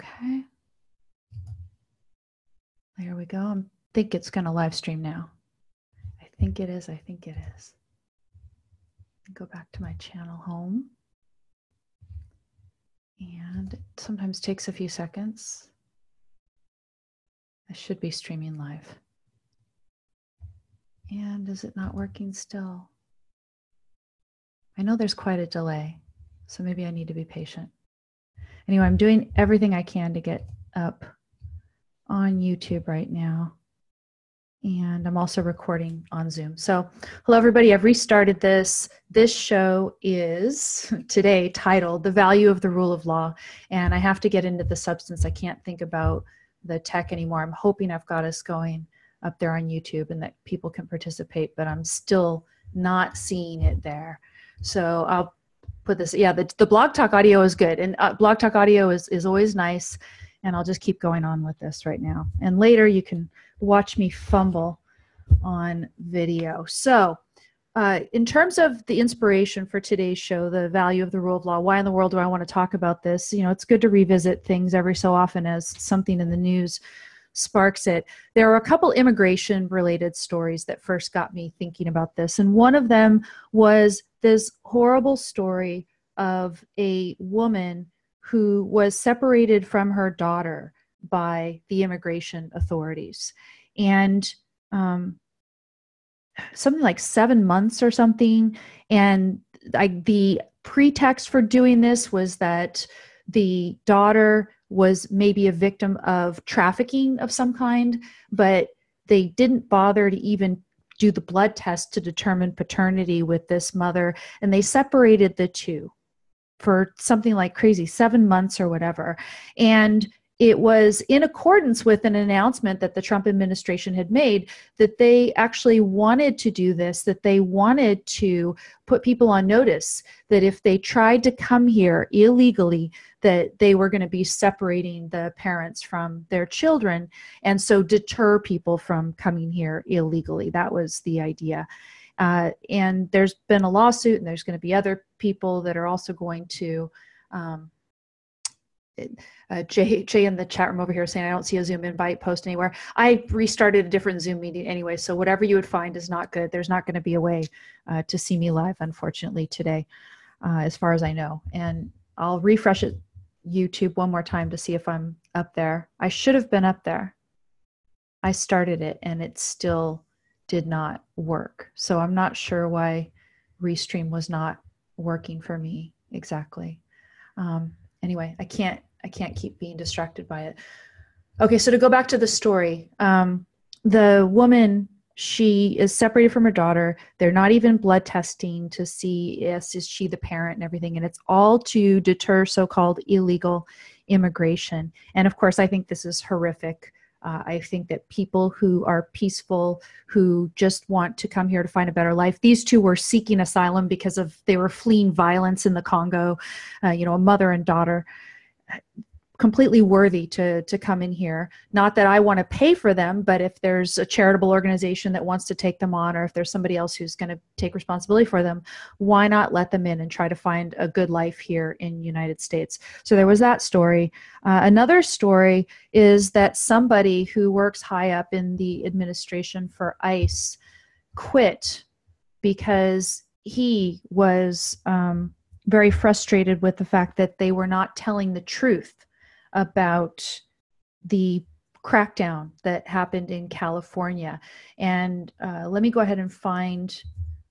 Okay. There we go. I think it's going to live stream now. I think it is. Go back to my channel home. And it sometimes takes a few seconds. I should be streaming live. And is it not working still? I know there's quite a delay, so maybe I need to be patient. Anyway, I'm doing everything I can to get up on YouTube right now. And I'm also recording on Zoom. So hello, everybody. I've restarted this. This show is today titled The Value of the Rule of Law. And I have to get into the substance. I can't think about the tech anymore. I'm hoping I've got us going up there on YouTube and that people can participate, but I'm still not seeing it there. So I'll put this, yeah, the Blog Talk audio is good. And Blog Talk audio is always nice. And I'll just keep going on with this right now. And later you can watch me fumble on video. So in terms of the inspiration for today's show, the value of the rule of law, why in the world do I want to talk about this? You know, it's good to revisit things every so often as something in the news sparks it. There are a couple immigration related stories that first got me thinking about this. And one of them was this horrible story of a woman who was separated from her daughter by the immigration authorities. And something like 7 months or something. And the pretext for doing this was that the daughter was maybe a victim of trafficking of some kind, but they didn't bother to even do the blood test to determine paternity with this mother. And they separated the two for something like crazy 7 months or whatever. And it was in accordance with an announcement that the Trump administration had made that they actually wanted to do this, that they wanted to put people on notice that if they tried to come here illegally, that they were going to be separating the parents from their children, and so deter people from coming here illegally. That was the idea. And there's been a lawsuit, and there's going to be other people that are also going to, Jay in the chat room over here saying, I don't see a Zoom invite post anywhere. I restarted a different Zoom meeting anyway, so whatever you would find is not good. There's not going to be a way to see me live, unfortunately, today, as far as I know. And I'll refresh it, YouTube, one more time to see if I'm up there. I should have been up there. I started it, and it still did not work. So I'm not sure why Restream was not working for me exactly. Anyway, I can't keep being distracted by it. Okay, so to go back to the story, the woman, she is separated from her daughter. They're not even blood testing to see is she the parent and everything, and it's all to deter so-called illegal immigration. And of course, I think this is horrific. I think that people who are peaceful, who just want to come here to find a better life, these two were seeking asylum because they were fleeing violence in the Congo, a mother and daughter, completely worthy to come in here. Not that I want to pay for them, but if there's a charitable organization that wants to take them on, or if there's somebody else who's going to take responsibility for them, why not let them in and try to find a good life here in the United States? So there was that story. Another story is that somebody who works high up in the administration for ICE quit because he was very frustrated with the fact that they were not telling the truth about the crackdown that happened in California. And let me go ahead and find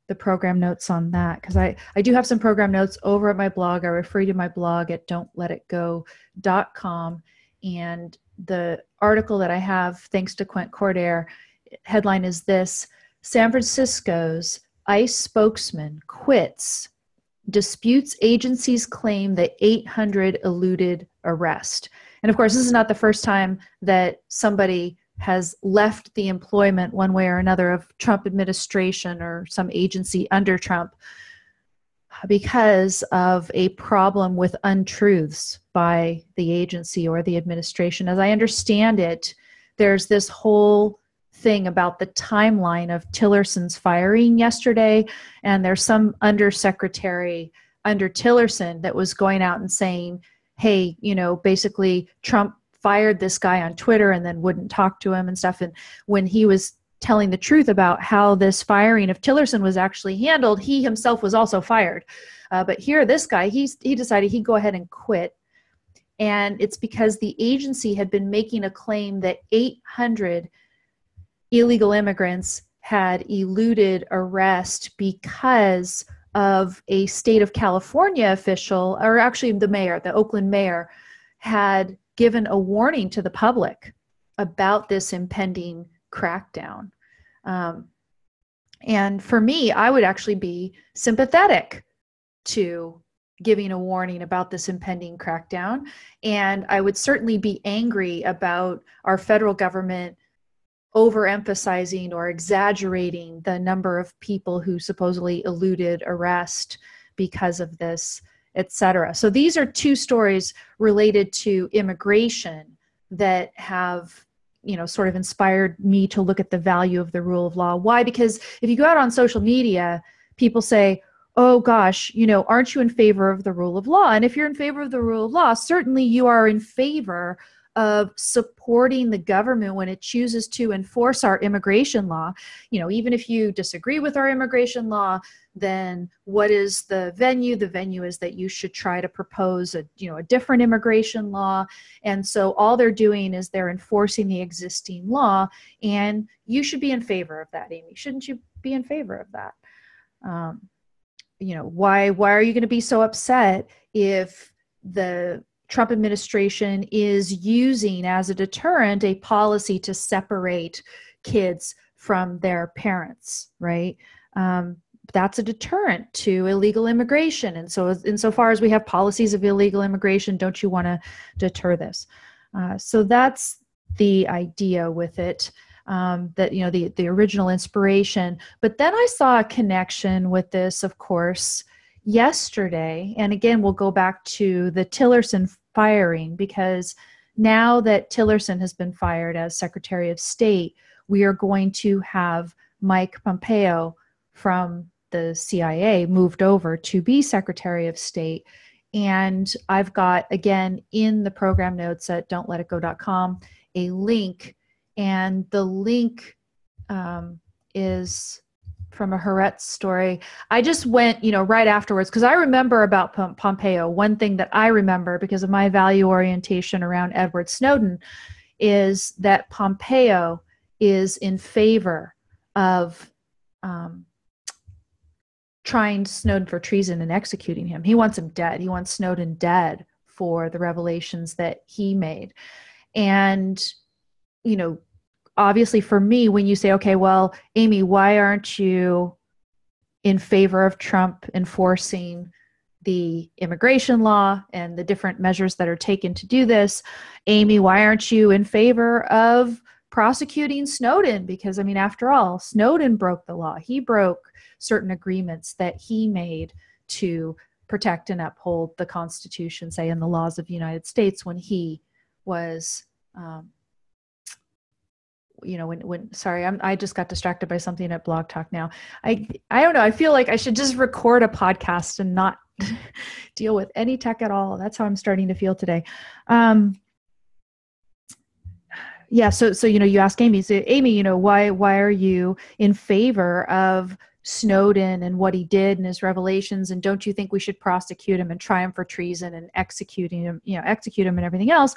the program notes on that, because I do have some program notes over at my blog. I refer you to my blog at don'tletitgo.com. And the article that I have, thanks to Quint Cordair, headline is this: San Francisco's ICE spokesman quits, disputes agency's claim that 800 eluded arrest. And of course, this is not the first time that somebody has left the employment one way or another of Trump administration or some agency under Trump because of a problem with untruths by the agency or the administration. As I understand it, there's this whole thing about the timeline of Tillerson's firing yesterday, and there's some undersecretary under Tillerson that was going out and saying, hey, basically Trump fired this guy on Twitter and then wouldn't talk to him and stuff. And when he was telling the truth about how this firing of Tillerson was actually handled, he himself was also fired. But here, this guy, he decided he'd go ahead and quit. And it's because the agency had been making a claim that 800 illegal immigrants had eluded arrest because of a state of California official, or actually the mayor, the Oakland mayor, had given a warning to the public about this impending crackdown. And for me, I would actually be sympathetic to giving a warning about this impending crackdown. And I would certainly be angry about our federal government overemphasizing or exaggerating the number of people who supposedly eluded arrest because of this, etc. So these are two stories related to immigration that have, sort of inspired me to look at the value of the rule of law. Why? Because if you go out on social media, people say, oh gosh, aren't you in favor of the rule of law? And if you're in favor of the rule of law, certainly you are in favor of supporting the government when it chooses to enforce our immigration law. Even if you disagree with our immigration law, then what is the venue? The venue is that you should try to propose a different immigration law. And so all they're doing is they're enforcing the existing law, and you should be in favor of that, Amy. Shouldn't you be in favor of that? Why are you going to be so upset if the Trump administration is using as a deterrent a policy to separate kids from their parents, right? That's a deterrent to illegal immigration. And so insofar as we have policies of illegal immigration, don't you want to deter this? So that's the idea with it. That, the original inspiration. But then I saw a connection with this, of course, yesterday. And again, we'll go back to the Tillerson firing, because now that Tillerson has been fired as Secretary of State, we are going to have Mike Pompeo from the CIA moved over to be Secretary of State. And I've got, again, in the program notes at don'tletitgo.com, a link. And the link is from a Haaretz story. I just went, right afterwards, because I remember about Pompeo. One thing that I remember because of my value orientation around Edward Snowden is that Pompeo is in favor of trying Snowden for treason and executing him. He wants him dead. He wants Snowden dead for the revelations that he made. And, obviously for me, when you say, okay, well, Amy, why aren't you in favor of Trump enforcing the immigration law and the different measures that are taken to do this? Amy, why aren't you in favor of prosecuting Snowden? Because, after all, Snowden broke the law. He broke certain agreements that he made to protect and uphold the Constitution, say, and the laws of the United States when he was sorry, I just got distracted by something at Blog Talk now. I don't know. I feel like I should just record a podcast and not deal with any tech at all. That's how I'm starting to feel today. Yeah. So, you ask Amy, Amy, why are you in favor of Snowden and what he did and his revelations? And don't you think we should prosecute him and try him for treason and execute him and everything else?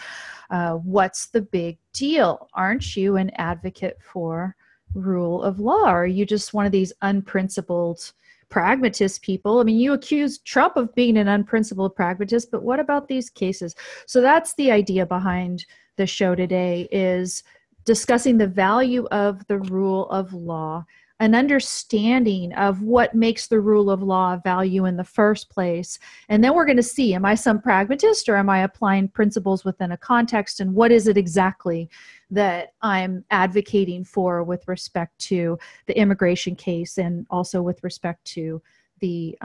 What's the big deal? Aren't you an advocate for rule of law? Or are you just one of these unprincipled pragmatist people? You accuse Trump of being an unprincipled pragmatist, but what about these cases? So that's the idea behind the show today, is discussing the value of the rule of law, an understanding of what makes the rule of law value in the first place. And then we're going to see, am I some pragmatist, or am I applying principles within a context? And what is it exactly that I'm advocating for with respect to the immigration case, and also with respect to the,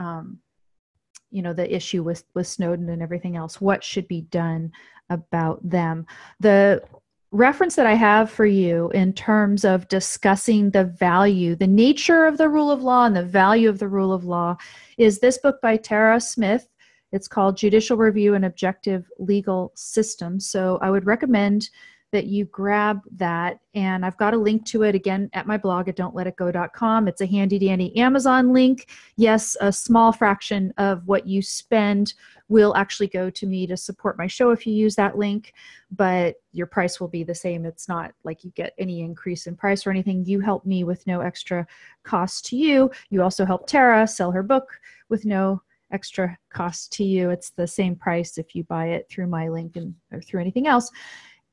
the issue with Snowden and everything else? What should be done about them? The reference that I have for you in terms of discussing the value, the nature of the rule of law and the value of the rule of law, is this book by Tara Smith. It's called Judicial Review and Objective Legal System. So I would recommend that you grab that. And I've got a link to it again at my blog at don'tletitgo.com. It's a handy dandy Amazon link. Yes, a small fraction of what you spend will actually go to me to support my show if you use that link, but your price will be the same. It's not like you get any increase in price or anything. You help me with no extra cost to you. You also help Tara sell her book with no extra cost to you. It's the same price if you buy it through my link or through anything else.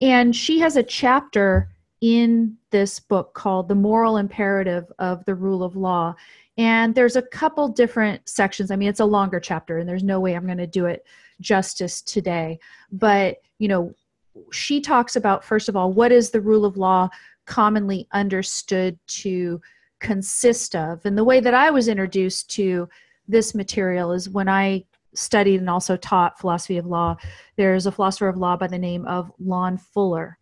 And she has a chapter in this book called The Moral Imperative of the Rule of Law. And there's a couple different sections. I mean, it's a longer chapter, and there's no way I'm going to do it justice today. But, she talks about, first of all, what is the rule of law commonly understood to consist of? And the way that I was introduced to this material is when I studied and also taught philosophy of law. There's a philosopher of law by the name of Lon Fuller,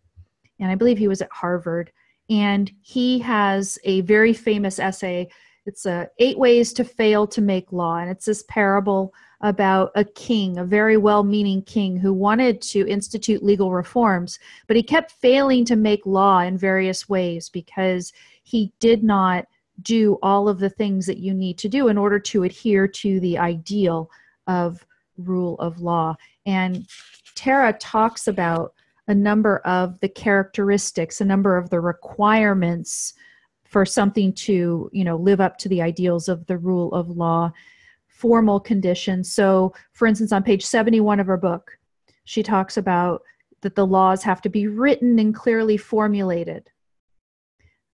and I believe he was at Harvard. And he has a very famous essay. It's 8 Ways to Fail to Make Law, and it's this parable about a king, a very well-meaning king who wanted to institute legal reforms, but he kept failing to make law in various ways because he did not do all of the things that you need to do in order to adhere to the ideal of rule of law. And Tara talks about a number of the characteristics, a number of the requirements for something to, live up to the ideals of the rule of law, formal conditions. So, for instance, on page 71 of her book, she talks about that the laws have to be written and clearly formulated.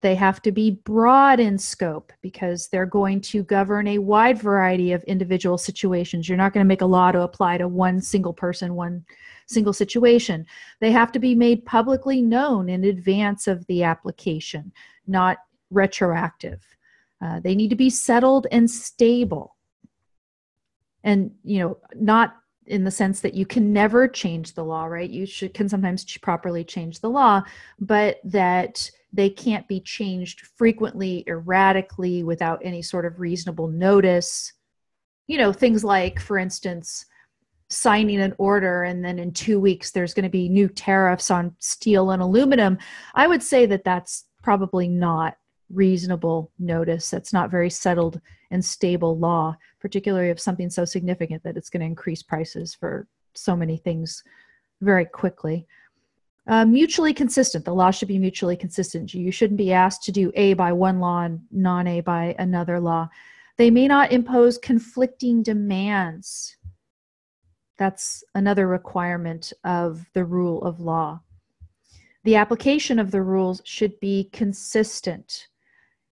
They have to be broad in scope because they're going to govern a wide variety of individual situations. You're not going to make a law to apply to one single person, one single situation. They have to be made publicly known in advance of the application, not retroactive. They need to be settled and stable. And, not in the sense that you can never change the law, right? You can sometimes properly change the law, but that they can't be changed frequently, erratically, without any sort of reasonable notice. Things like, for instance, signing an order and then in 2 weeks there's going to be new tariffs on steel and aluminum. I would say that that's probably not reasonable notice. That's not very settled and stable law, particularly of something so significant that it's going to increase prices for so many things very quickly. Mutually consistent. The law should be mutually consistent. You shouldn't be asked to do A by one law and non-A by another law. They may not impose conflicting demands. That's another requirement of the rule of law. The application of the rules should be consistent.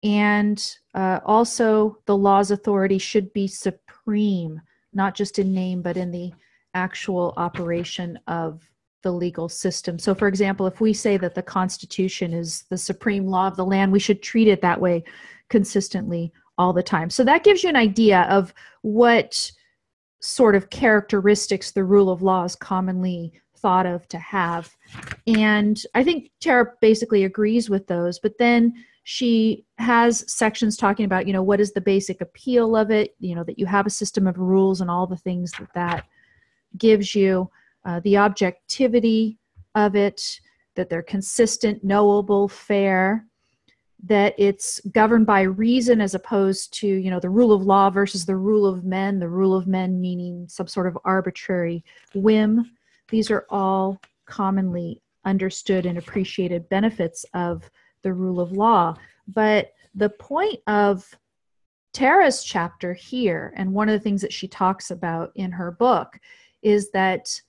And also the law's authority should be supreme, not just in name, but in the actual operation of the legal system. So, for example, if we say that the Constitution is the supreme law of the land, we should treat it that way consistently all the time. So that gives you an idea of what sort of characteristics the rule of law is commonly thought of to have. And I think Tara basically agrees with those, but then she has sections talking about, what is the basic appeal of it, that you have a system of rules and all the things that gives you, the objectivity of it, that they're consistent, knowable, fair, that it's governed by reason as opposed to, the rule of law versus the rule of men meaning some sort of arbitrary whim. These are all commonly understood and appreciated benefits of the rule of law. But the point of Tara's chapter here, and one of the things that she talks about in her book, is that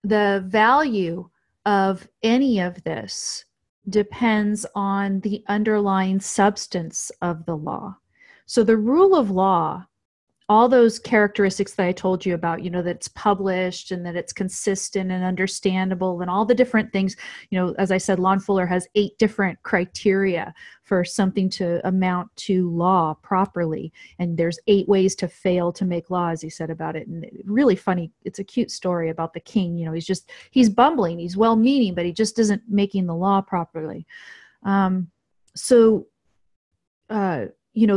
the value of any of this depends on the underlying substance of the law. So the rule of law, all those characteristics that I told you about, that it's published and that it's consistent and understandable and all the different things, as I said, Lon Fuller has 8 different criteria for something to amount to law properly. And there's 8 ways to fail to make law, as he said about it. And really funny, it's a cute story about the king. He's bumbling, he's well-meaning, but he just isn't making the law properly.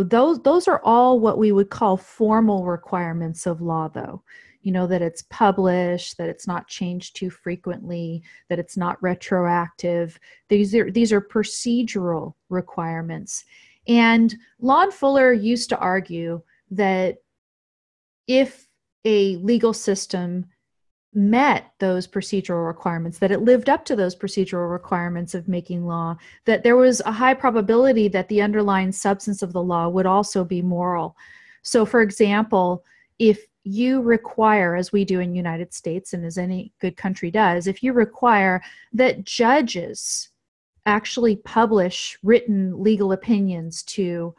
Those are all what we would call formal requirements of law, though. that it's published, that it's not changed too frequently, that it's not retroactive. These are procedural requirements. And Lon Fuller used to argue that if a legal system met those procedural requirements, that it lived up to those procedural requirements of making law, that there was a high probability that the underlying substance of the law would also be moral. So, for example, if you require, as we do in the United States and as any good country does, if you require that judges actually publish written legal opinions to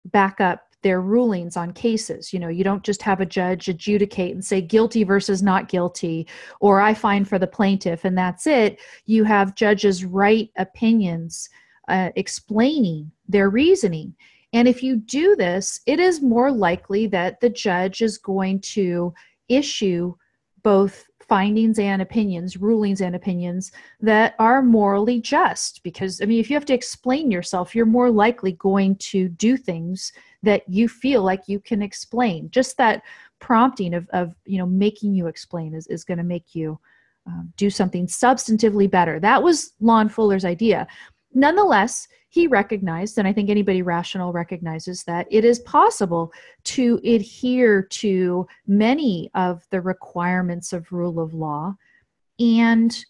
back up their rulings on cases. You don't just have a judge adjudicate and say guilty versus not guilty, or I find for the plaintiff, and that's it. You have judges write opinions explaining their reasoning. And if you do this, it is more likely that the judge is going to issue both findings and opinions, rulings and opinions that are morally just. Because, if you have to explain yourself, you're more likely going to do things that you feel like you can explain. Just that prompting of making you explain is going to make you do something substantively better. That was Lon Fuller's idea. Nonetheless, he recognized, and I think anybody rational recognizes, that it is possible to adhere to many of the requirements of rule of law and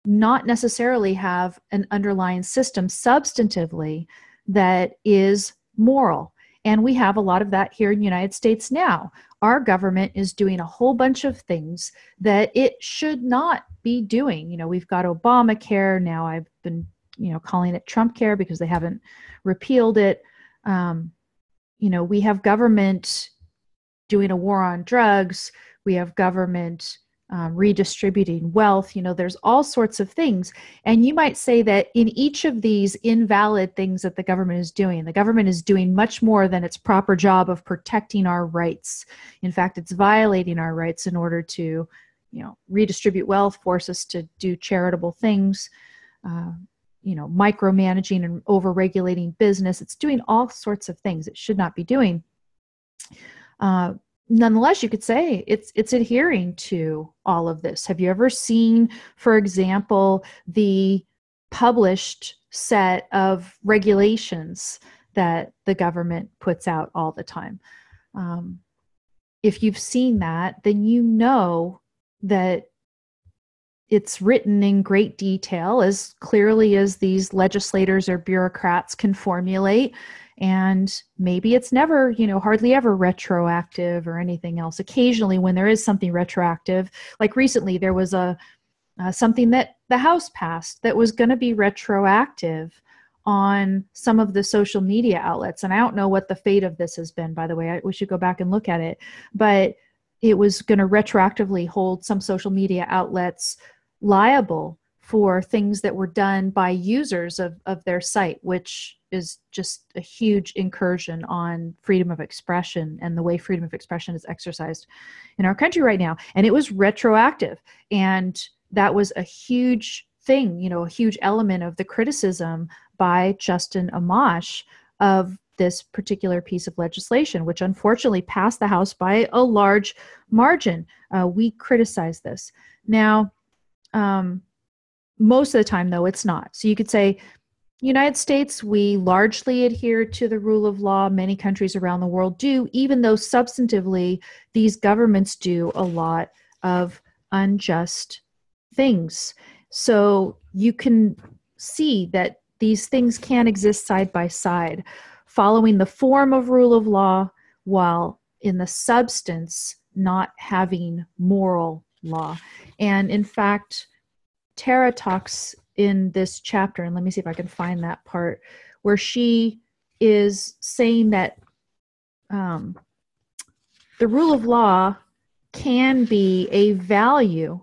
not necessarily have an underlying system substantively that is moral. And we have a lot of that here in the United States now. Our government is doing a whole bunch of things that it should not be doing. We've got Obamacare now. I've been calling it Trump care because they haven't repealed it. We have government doing a war on drugs. We have government redistributing wealth. There's all sorts of things. And you might say that in each of these invalid things that the government is doing much more than its proper job of protecting our rights. In fact, it's violating our rights in order to, redistribute wealth, force us to do charitable things, micromanaging and overregulating business. It's doing all sorts of things it should not be doing. Nonetheless, you could say it's adhering to all of this. Have you ever seen, for example, the published set of regulations that the government puts out all the time? If you've seen that, then you know that it's written in great detail, as clearly as these legislators or bureaucrats can formulate. And maybe it's never, hardly ever retroactive or anything else. Occasionally, when there is something retroactive, like recently, there was something that the House passed that was going to be retroactive on some of the social media outlets. And I don't know what the fate of this has been, by the way. We should go back and look at it. But it was going to retroactively hold some social media outlets liable for things that were done by users of their site, which is just a huge incursion on freedom of expression and the way freedom of expression is exercised in our country right now. And it was retroactive. And that was a huge thing, a huge element of the criticism by Justin Amash of this particular piece of legislation, which unfortunately passed the House by a large margin. We criticize this. Now, most of the time, though, it's not. So you could say, United States, we largely adhere to the rule of law. Many countries around the world do, even though substantively these governments do a lot of unjust things. So you can see that these things can exist side by side, following the form of rule of law while in the substance not having moral law. And in fact, Tara talks in this chapter, and let me see if I can find that part, where she is saying that the rule of law can be a value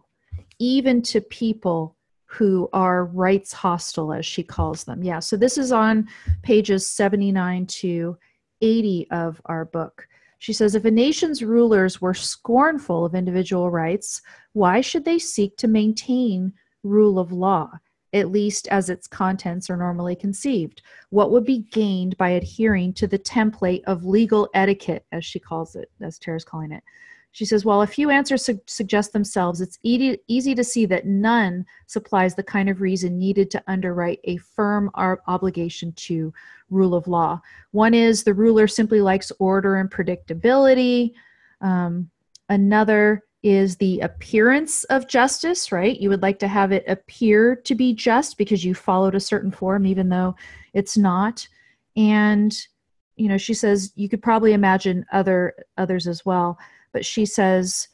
even to people who are rights hostile, as she calls them. Yeah, so this is on pages 79 to 80 of our book. She says, if a nation's rulers were scornful of individual rights, why should they seek to maintain rule of law, at least as its contents are normally conceived? What would be gained by adhering to the template of legal etiquette, as she calls it, as Tara's calling it? She says, while a few answers suggest themselves, it's easy to see that none supplies the kind of reason needed to underwrite a firm obligation to rule of law. One is the ruler simply likes order and predictability. Another is the appearance of justice, right? You would like to have it appear to be just because you followed a certain form, even though it's not. And, she says you could probably imagine others as well. But she says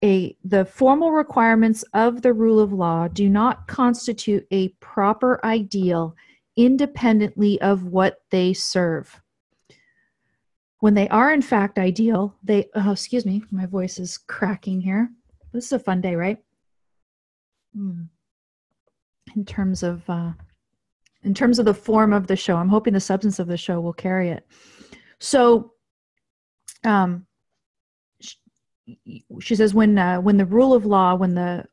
the formal requirements of the rule of law do not constitute a proper ideal independently of what they serve. When they are in fact ideal, excuse me, my voice is cracking here. This is a fun day, right? In terms of the form of the show, I'm hoping the substance of the show will carry it. So, she says when the rule of law,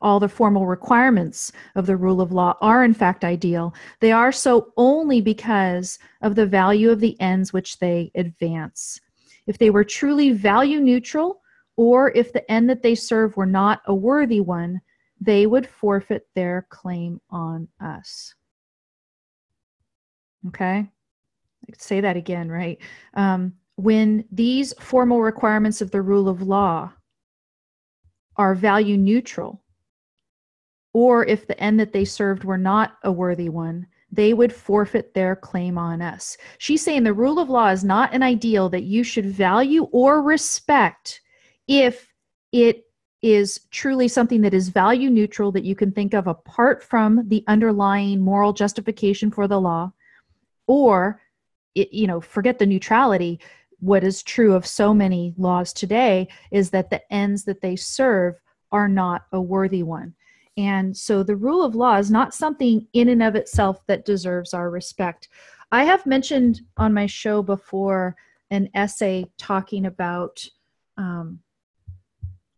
all the formal requirements of the rule of law are in fact ideal, they are so only because of the value of the ends which they advance. If they were truly value neutral, or if the end that they serve were not a worthy one, they would forfeit their claim on us. Okay? I could say that again, right? When these formal requirements of the rule of law are value neutral, or if the end that they served were not a worthy one, they would forfeit their claim on us. She's saying the rule of law is not an ideal that you should value or respect if it is truly something that is value neutral, that you can think of apart from the underlying moral justification for the law, or forget the neutrality. What is true of so many laws today is that the ends that they serve are not a worthy one. And so the rule of law is not something in and of itself that deserves our respect. I have mentioned on my show before an essay talking about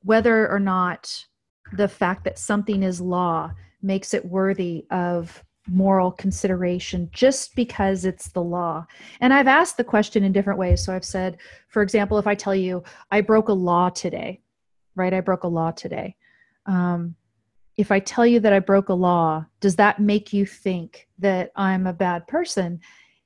whether or not the fact that something is law makes it worthy of moral consideration just because it's the law. And I've asked the question in different ways. So I've said, for example, if I tell you I broke a law today, right? I broke a law today. If I tell you that I broke a law, does that make you think that I'm a bad person?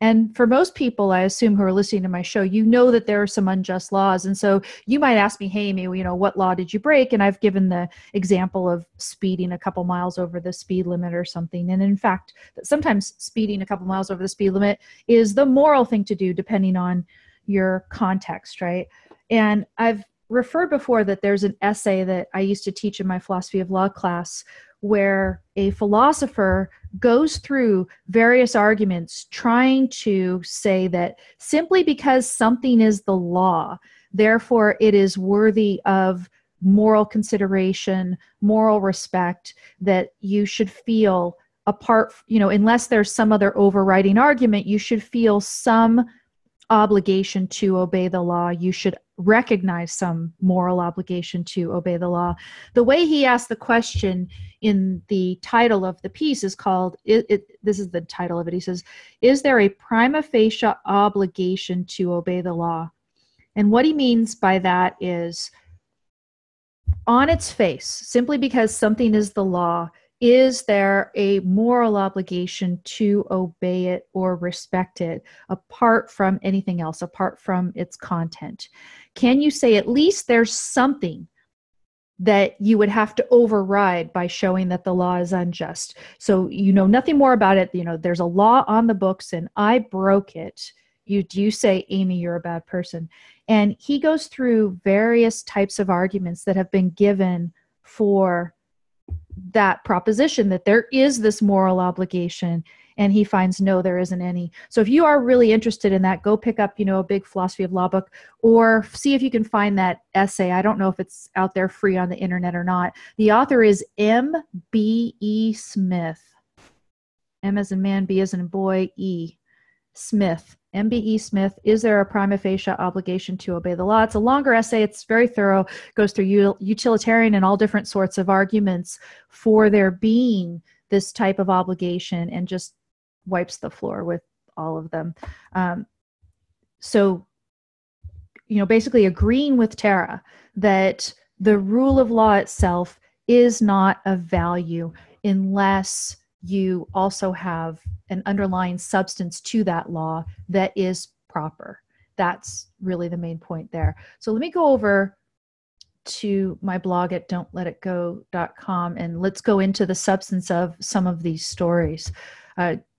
And for most people, I assume, who are listening to my show, that there are some unjust laws. And so you might ask me, hey, Amy, what law did you break? And I've given the example of speeding a couple miles over the speed limit or something. And in fact, sometimes speeding a couple miles over the speed limit is the moral thing to do, depending on your context, right? And I've referred before that there's an essay that I used to teach in my philosophy of law class where a philosopher goes through various arguments trying to say that simply because something is the law, therefore it is worthy of moral consideration, moral respect, that you should feel apart, unless there's some other overriding argument, you should feel some obligation to obey the law. You should recognize some moral obligation to obey the law. The way he asked the question in the title of the piece is called, this is the title of it. He says, is there a prima facie obligation to obey the law? And what he means by that is, on its face, simply because something is the law, is there a moral obligation to obey it or respect it apart from anything else, apart from its content? Can you say at least there's something that you would have to override by showing that the law is unjust? So you know nothing more about it. There's a law on the books and I broke it. Do you say, Amy, you're a bad person? And he goes through various types of arguments that have been given for that proposition, that there is this moral obligation, and he finds no, there isn't any. So if you are really interested in that, go pick up, a big philosophy of law book, or see if you can find that essay. I don't know if it's out there free on the internet or not. The author is M.B.E. Smith. M as in man, B as in boy, E. Smith. M.B.E. Smith, is there a prima facie obligation to obey the law? It's a longer essay. It's very thorough. Goes through utilitarian and all different sorts of arguments for there being this type of obligation, and just wipes the floor with all of them. So, basically agreeing with Tara that the rule of law itself is not of value unless you also have an underlying substance to that law that is proper. That's really the main point there. So let me go over to my blog at don'tletitgo.com and let's go into the substance of some of these stories.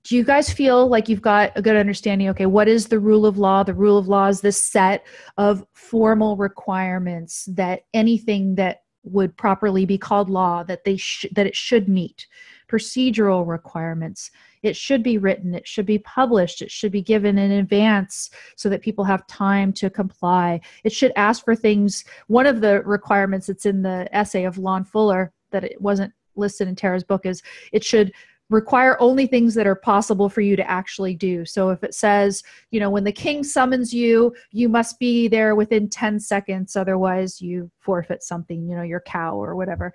Do you guys feel like you've got a good understanding? Okay, what is the rule of law? The rule of law is this set of formal requirements that anything that would properly be called law, that it should meet. Procedural requirements. It should be written. It should be published. It should be given in advance so that people have time to comply. It should ask for things. One of the requirements that's in the essay of Lon Fuller that it wasn't listed in Tara's book is it should require only things that are possible for you to actually do. So if it says, when the king summons you, you must be there within 10 seconds. Otherwise you forfeit something, your cow or whatever.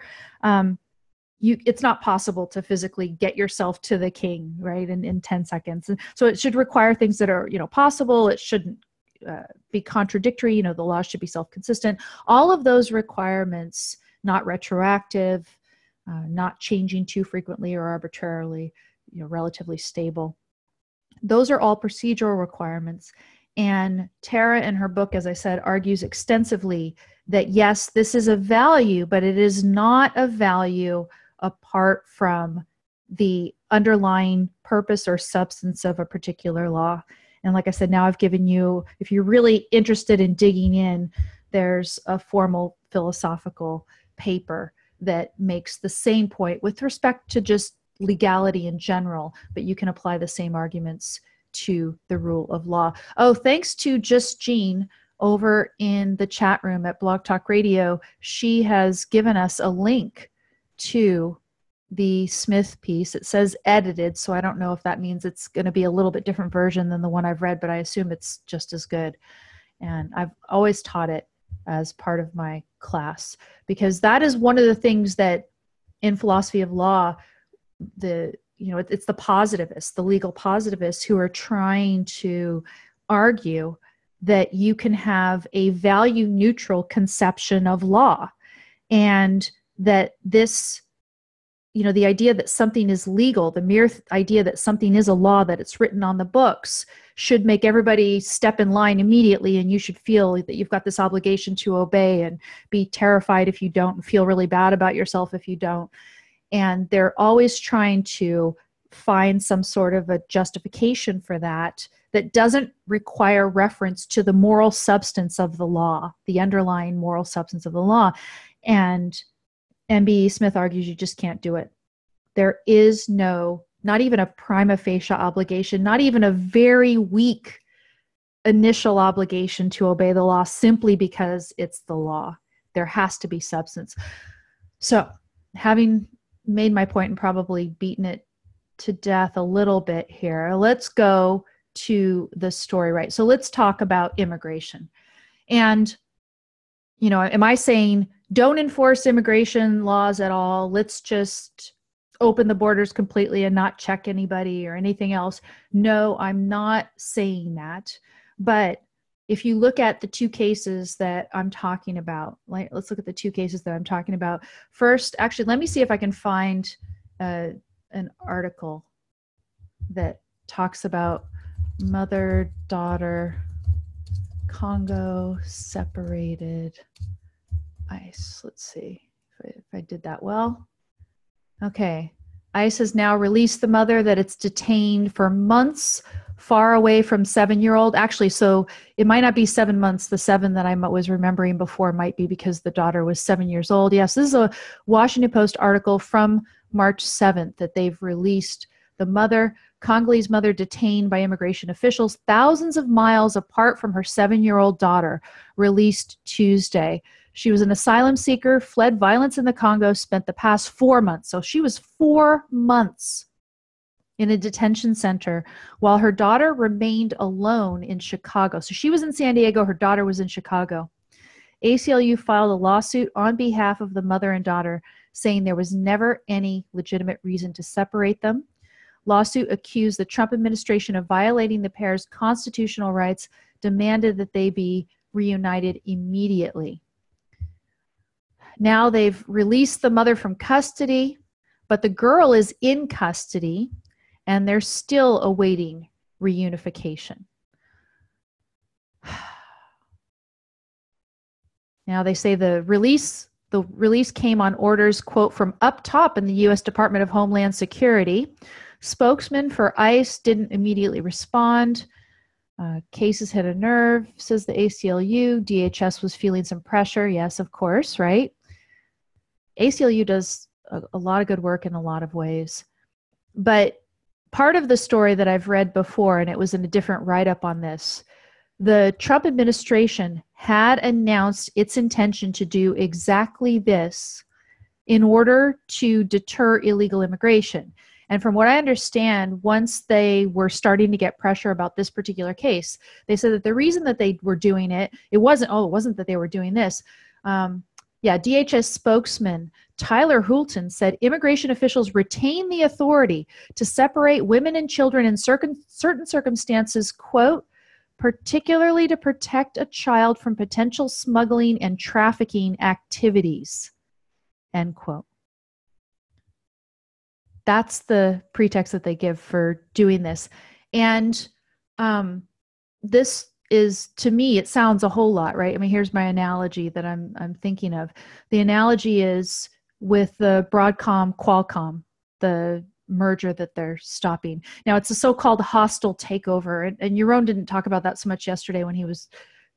It's not possible to physically get yourself to the king, right, in 10 seconds. And so it should require things that are, possible. It shouldn't be contradictory. The law should be self-consistent. All of those requirements, not retroactive, not changing too frequently or arbitrarily, relatively stable. Those are all procedural requirements. And Tara in her book, as I said, argues extensively that yes, this is a value, but it is not a value apart from the underlying purpose or substance of a particular law. And like I said, now I've given you, if you're really interested in digging in, there's a formal philosophical paper that makes the same point with respect to just legality in general, but you can apply the same arguments to the rule of law. Oh, thanks to Just Jean over in the chat room at Blog Talk Radio. She has given us a link to the Smith piece. It says edited, so I don't know if that means it's going to be a little bit different version than the one I've read, but I assume it's just as good. And I've always taught it as part of my class, because that is one of the things that in philosophy of law, it's the positivists, the legal positivists, who are trying to argue that you can have a value neutral conception of law, and that this, the idea that something is legal, the mere idea that something is a law, that it's written on the books, should make everybody step in line immediately, and you should feel that you've got this obligation to obey and be terrified if you don't, and feel really bad about yourself if you don't. And they're always trying to find some sort of a justification for that doesn't require reference to the moral substance of the law, the underlying moral substance of the law. And M.B. Smith argues you just can't do it. There is not even a prima facie obligation, not even a very weak initial obligation to obey the law simply because it's the law. There has to be substance. So, having made my point and probably beaten it to death a little bit here, let's go to the story, right? So let's talk about immigration. And, am I saying don't enforce immigration laws at all? Let's just open the borders completely and not check anybody or anything else? No, I'm not saying that. But if you look at the two cases that I'm talking about, let's look at the two cases that I'm talking about. First, actually, let me see if I can find an article that talks about mother-daughter, Congo separated ICE. Let's see if I did that well. Okay. ICE has now released the mother that it's detained for months far away from 7-year-old. Actually, so it might not be 7 months. The 7 that I was remembering before might be because the daughter was 7 years old. Yes, this is a Washington Post article from March 7th that they've released the mother, Congolese mother detained by immigration officials thousands of miles apart from her 7-year-old daughter, released Tuesday. She was an asylum seeker, fled violence in the Congo, spent the past 4 months. So she was 4 months in a detention center while her daughter remained alone in Chicago. So she was in San Diego, her daughter was in Chicago. ACLU filed a lawsuit on behalf of the mother and daughter, saying there was never any legitimate reason to separate them. Lawsuit accused the Trump administration of violating the pair's constitutional rights, demanded that they be reunited immediately. Now they've released the mother from custody, but the girl is in custody and they're still awaiting reunification. Now they say the release came on orders, quote, from up top in the U.S. Department of Homeland Security. Spokesman for ICE didn't immediately respond. Cases hit a nerve, says the ACLU. DHS was feeling some pressure. Yes, of course, right? ACLU does a lot of good work in a lot of ways. But part of the story that I've read before, and it was in a different write-up on this, the Trump administration had announced its intention to do exactly this in order to deter illegal immigration. And from what I understand, once they were starting to get pressure about this particular case, they said that the reason that they were doing it, it wasn't that they were doing this. DHS spokesman Tyler Houlton said immigration officials retain the authority to separate women and children in certain circumstances, quote, particularly to protect a child from potential smuggling and trafficking activities, end quote. That's the pretext that they give for doing this. And this is, to me, it sounds a whole lot, right? I mean, here's my analogy that I'm thinking of. The analogy is with the Broadcom-Qualcomm, the merger that they're stopping. Now, it's a so-called hostile takeover, and Yaron didn't talk about that so much yesterday when he was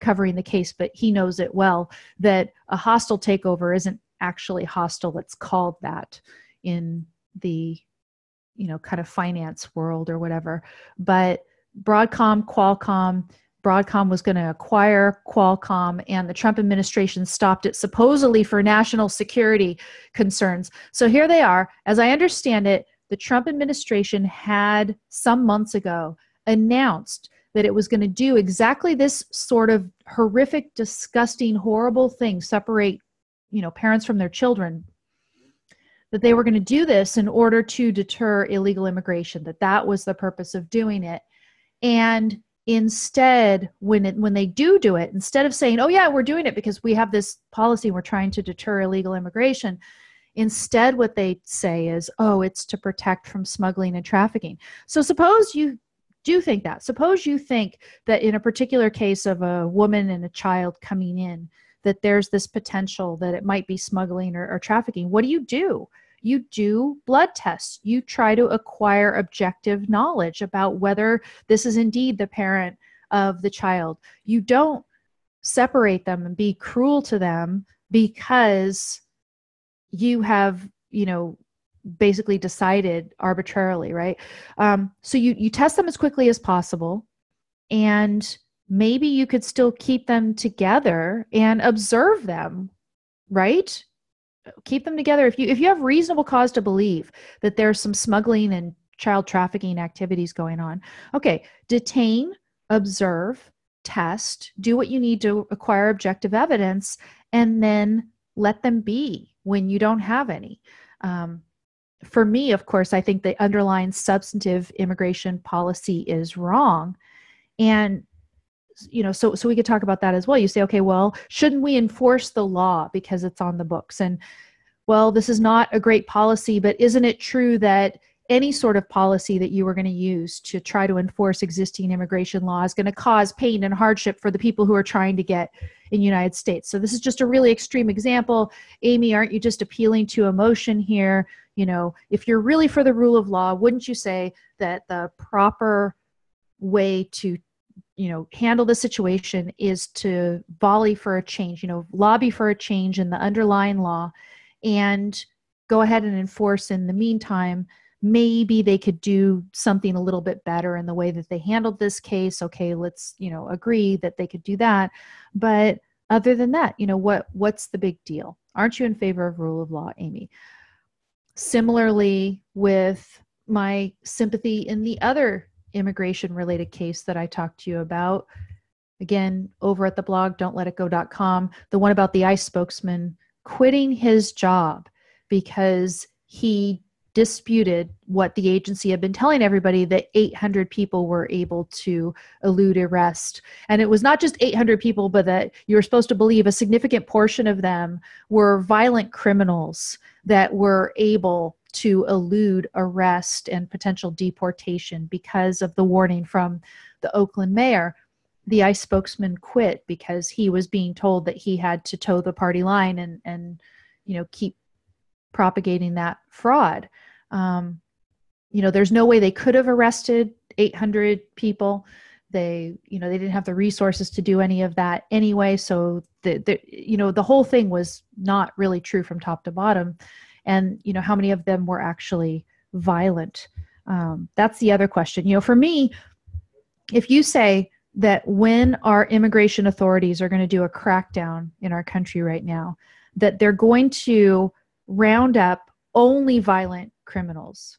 covering the case, but he knows it well, that a hostile takeover isn't actually hostile. It's called that in the, kind of finance world or whatever. But Broadcom was going to acquire Qualcomm, and the Trump administration stopped it supposedly for national security concerns. So here they are. As I understand it, the Trump administration had some months ago announced that it was going to do exactly this sort of horrific, disgusting, horrible thing, separate, parents from their children, that they were going to do this in order to deter illegal immigration, that was the purpose of doing it. And instead, when they do it, instead of saying, oh yeah, we're doing it because we have this policy, we're trying to deter illegal immigration, instead what they say is, oh, it's to protect from smuggling and trafficking. So suppose you do think that. Suppose you think that in a particular case of a woman and a child coming in, that there's this potential that it might be smuggling or trafficking. What do? You do blood tests. You try to acquire objective knowledge about whether this is indeed the parent of the child. You don't separate them and be cruel to them because you have, basically decided arbitrarily, right? So you test them as quickly as possible, and maybe you could still keep them together and observe them, right? Keep them together. If you have reasonable cause to believe that there's some smuggling and child trafficking activities going on, okay, detain, observe, test, do what you need to acquire objective evidence, and then let them be when you don't have any. For me, of course, I think the underlying substantive immigration policy is wrong. And so we could talk about that as well. You say, okay, well, shouldn't we enforce the law because it's on the books? And well, this is not a great policy, but isn't it true that any sort of policy that you were going to use to try to enforce existing immigration law is going to cause pain and hardship for the people who are trying to get in the United States? So this is just a really extreme example. Amy, aren't you just appealing to emotion here? If you're really for the rule of law, wouldn't you say that the proper way to handle the situation is to volley for a change, lobby for a change in the underlying law and go ahead and enforce in the meantime? Maybe they could do something a little bit better in the way that they handled this case. Okay, let's, agree that they could do that. But other than that, what's the big deal? Aren't you in favor of rule of law, Amy? Similarly, with my sympathy in the other immigration-related case that I talked to you about, again, over at the blog, don'tletitgo.com, the one about the ICE spokesman quitting his job because he disputed what the agency had been telling everybody, that 800 people were able to elude arrest. And it was not just 800 people, but that you were supposed to believe a significant portion of them were violent criminals that were able to elude arrest and potential deportation because of the warning from the Oakland mayor. The ICE spokesman quit because he was being told that he had to toe the party line and keep propagating that fraud. There's no way they could have arrested 800 people. They didn't have the resources to do any of that anyway. So the whole thing was not really true from top to bottom. And how many of them were actually violent? That's the other question. For me, if you say that when our immigration authorities are going to do a crackdown in our country right now, that they're going to round up only violent criminals,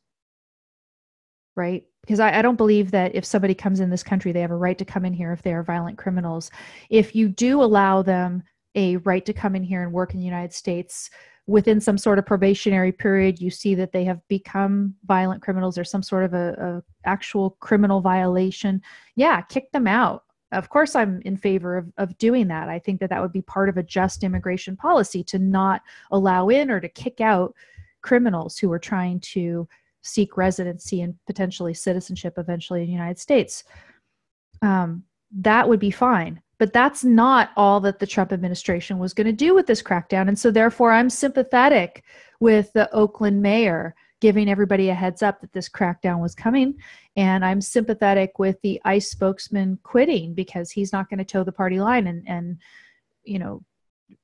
right? Because I don't believe that if somebody comes in this country, they have a right to come in here if they are violent criminals. If you do allow them a right to come in here and work in the United States, within some sort of probationary period, you see that they have become violent criminals or some sort of a actual criminal violation, yeah, kick them out. Of course, I'm in favor of doing that. I think that would be part of a just immigration policy, to not allow in or to kick out criminals who are trying to seek residency and potentially citizenship eventually in the United States. That would be fine. But that's not all that the Trump administration was going to do with this crackdown. And so therefore, I'm sympathetic with the Oakland mayor giving everybody a heads up that this crackdown was coming. And I'm sympathetic with the ICE spokesman quitting, because he's not going to toe the party line and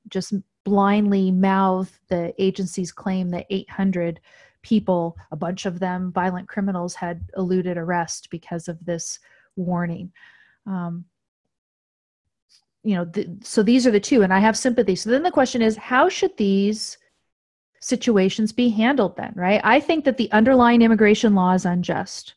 just blindly mouth the agency's claim that 800 people, a bunch of them violent criminals, had eluded arrest because of this warning. So these are the two, and I have sympathy. So then the question is, how should these situations be handled then, right? I think that the underlying immigration law is unjust.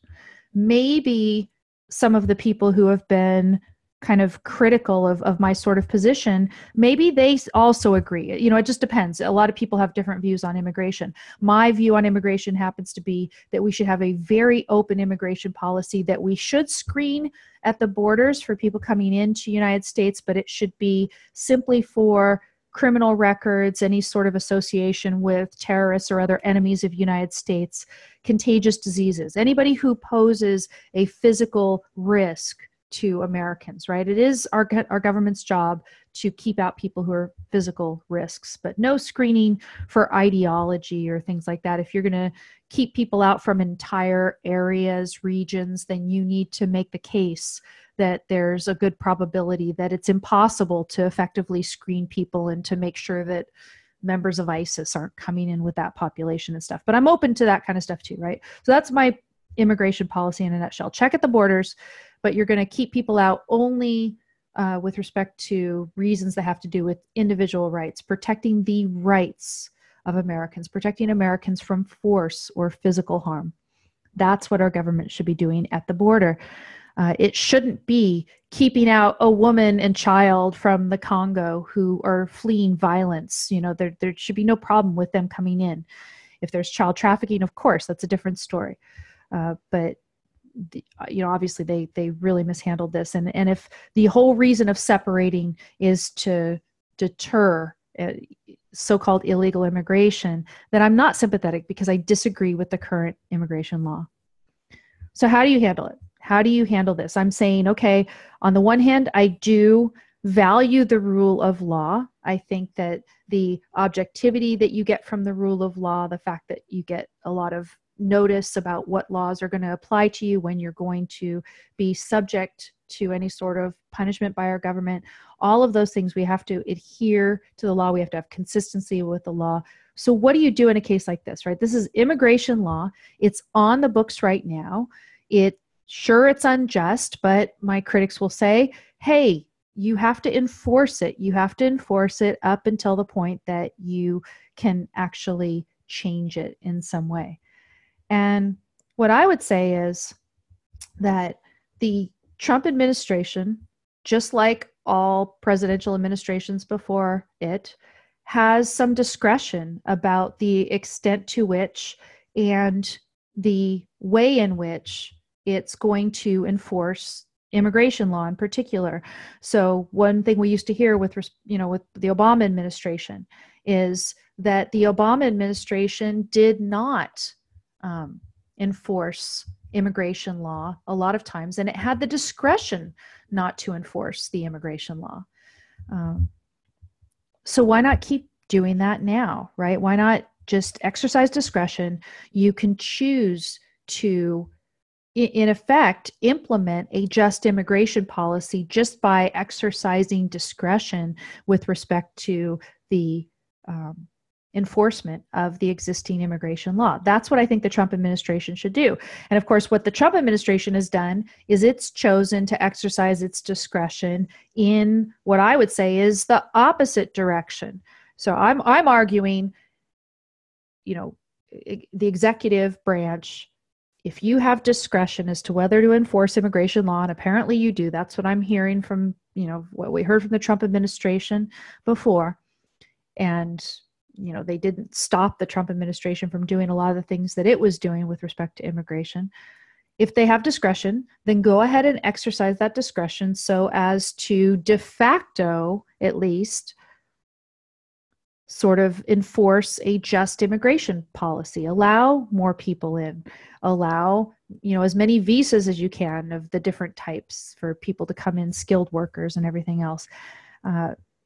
Maybe some of the people who have been kind of critical of my sort of position, maybe they also agree. It just depends. A lot of people have different views on immigration. My view on immigration happens to be that we should have a very open immigration policy, that we should screen at the borders for people coming into the United States, but it should be simply for criminal records, any sort of association with terrorists or other enemies of the United States, contagious diseases, anybody who poses a physical risk to Americans, right? It is our government's job to keep out people who are physical risks, but no screening for ideology or things like that. If you're going to keep people out from entire areas, regions, then you need to make the case that there's a good probability that it's impossible to effectively screen people and to make sure that members of ISIS aren't coming in with that population and stuff. But I'm open to that kind of stuff too, right? So that's my immigration policy in a nutshell. Check at the borders, but you're going to keep people out only with respect to reasons that have to do with individual rights, protecting the rights of Americans, protecting Americans from force or physical harm. That's what our government should be doing at the border. It shouldn't be keeping out a woman and child from the Congo who are fleeing violence. There should be no problem with them coming in. If there's child trafficking, of course, that's a different story. But obviously they really mishandled this. And if the whole reason of separating is to deter so-called illegal immigration, then I'm not sympathetic, because I disagree with the current immigration law. So how do you handle it? How do you handle this? I'm saying, okay, on the one hand, I do value the rule of law. I think that the objectivity that you get from the rule of law, the fact that you get a lot of notice about what laws are going to apply to you when you're going to be subject to any sort of punishment by our government, all of those things, we have to adhere to the law. We have to have consistency with the law. So what do you do in a case like this, right? This is immigration law. It's on the books right now. It's unjust, but my critics will say, hey, you have to enforce it. You have to enforce it up until the point that you can actually change it in some way. And what I would say is that the Trump administration, just like all presidential administrations before it, has some discretion about the extent to which and the way in which it's going to enforce immigration law in particular. So one thing we used to hear with the Obama administration is that the Obama administration did not enforce immigration law a lot of times, and it had the discretion not to enforce the immigration law. So why not keep doing that now, right? Why not just exercise discretion? You can choose to, in effect, implement a just immigration policy just by exercising discretion with respect to the enforcement of the existing immigration law. That's what I think the Trump administration should do. And of course, what the Trump administration has done is it's chosen to exercise its discretion in what I would say is the opposite direction. So I'm arguing, the executive branch, if you have discretion as to whether to enforce immigration law, and apparently you do, that's what I'm hearing from, what we heard from the Trump administration before. And, they didn't stop the Trump administration from doing a lot of the things that it was doing with respect to immigration. If they have discretion, then go ahead and exercise that discretion so as to de facto, at least, sort of enforce a just immigration policy, allow more people in, allow, as many visas as you can of the different types for people to come in, skilled workers and everything else.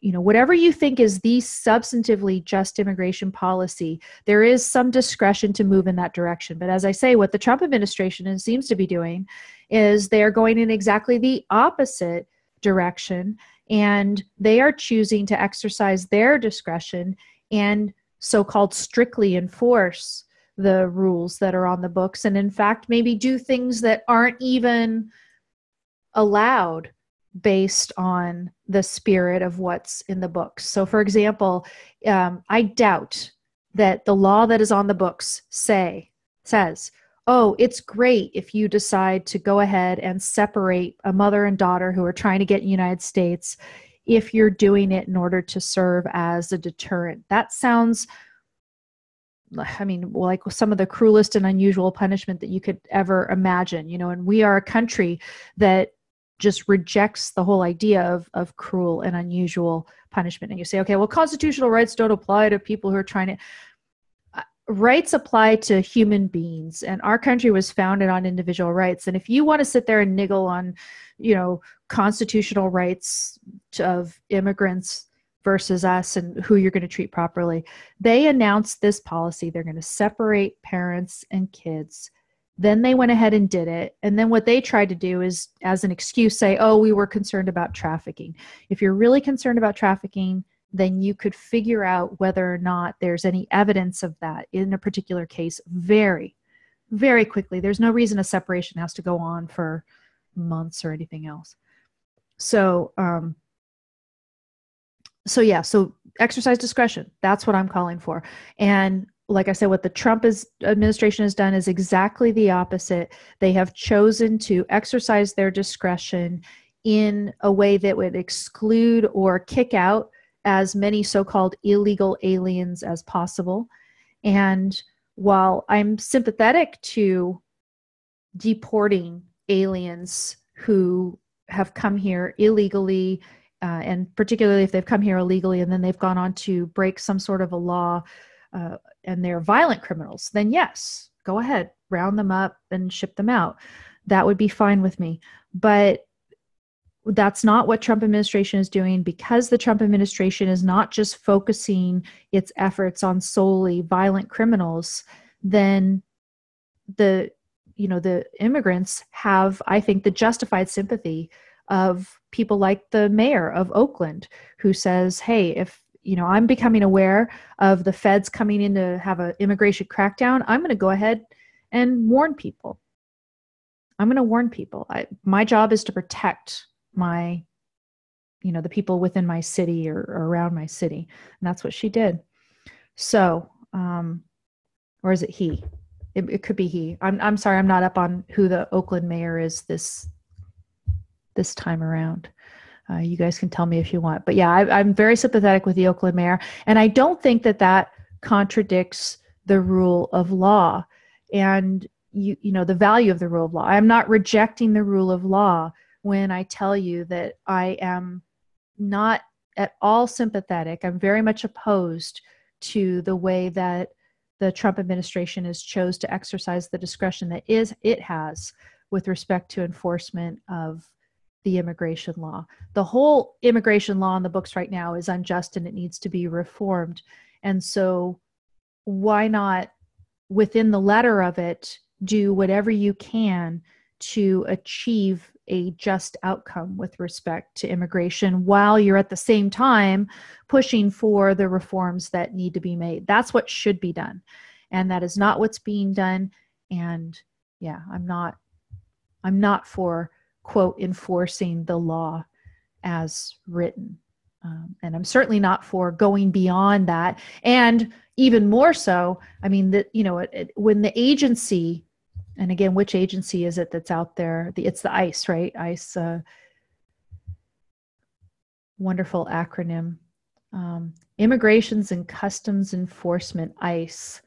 Whatever you think is the substantively just immigration policy, there is some discretion to move in that direction. But as I say, what the Trump administration seems to be doing is they are going in exactly the opposite direction, and they are choosing to exercise their discretion and so-called strictly enforce the rules that are on the books, and in fact maybe do things that aren't even allowed based on the spirit of what's in the books. So for example, I doubt that the law that is on the books says, oh, it's great if you decide to go ahead and separate a mother and daughter who are trying to get in the United States if you're doing it in order to serve as a deterrent. That sounds, like some of the cruelest and unusual punishment that you could ever imagine, and we are a country that just rejects the whole idea of cruel and unusual punishment. And you say, okay, well, constitutional rights don't apply to people who are trying to... Rights apply to human beings, and our country was founded on individual rights. And if you want to sit there and niggle on, constitutional rights of immigrants versus us and who you're going to treat properly, they announced this policy. They're going to separate parents and kids. Then they went ahead and did it. And then what they tried to do is, as an excuse, say, oh, we were concerned about trafficking. If you're really concerned about trafficking, then you could figure out whether or not there's any evidence of that in a particular case very, very quickly. There's no reason a separation has to go on for months or anything else. So exercise discretion. That's what I'm calling for. And like I said, what the Trump administration has done is exactly the opposite. They have chosen to exercise their discretion in a way that would exclude or kick out as many so-called illegal aliens as possible. And while I'm sympathetic to deporting aliens who have come here illegally, and particularly if they've come here illegally and then they've gone on to break some sort of a law, and they're violent criminals, then yes, go ahead, round them up and ship them out. That would be fine with me. But that's not what Trump administration is doing, because the Trump administration is not just focusing its efforts on solely violent criminals. Then the immigrants have, I think, the justified sympathy of people like the mayor of Oakland, who says, hey, if I'm becoming aware of the feds coming in to have an immigration crackdown, I'm going to go ahead and warn people. I'm going to warn people. My job is to protect the people within my city or around my city. And that's what she did. So, or is it he? It could be he. I'm sorry, I'm not up on who the Oakland mayor is this time around. You guys can tell me if you want. But yeah, I'm very sympathetic with the Oakland mayor. And I don't think that contradicts the rule of law and the value of the rule of law. I'm not rejecting the rule of law when I tell you that I am not at all sympathetic. I'm very much opposed to the way that the Trump administration has chose to exercise the discretion that it has with respect to enforcement of the immigration law. The whole immigration law in the books right now is unjust and it needs to be reformed. And so why not, within the letter of it, do whatever you can to achieve a just outcome with respect to immigration while you're at the same time pushing for the reforms that need to be made. That's what should be done. And that is not what's being done. And yeah, I'm not for, quote, enforcing the law as written. And I'm certainly not for going beyond that. And even more so, I mean, that, when the agency, and again, which agency is it that's out there? It's the ICE, right? ICE, wonderful acronym. Immigrations and Customs Enforcement, ICE.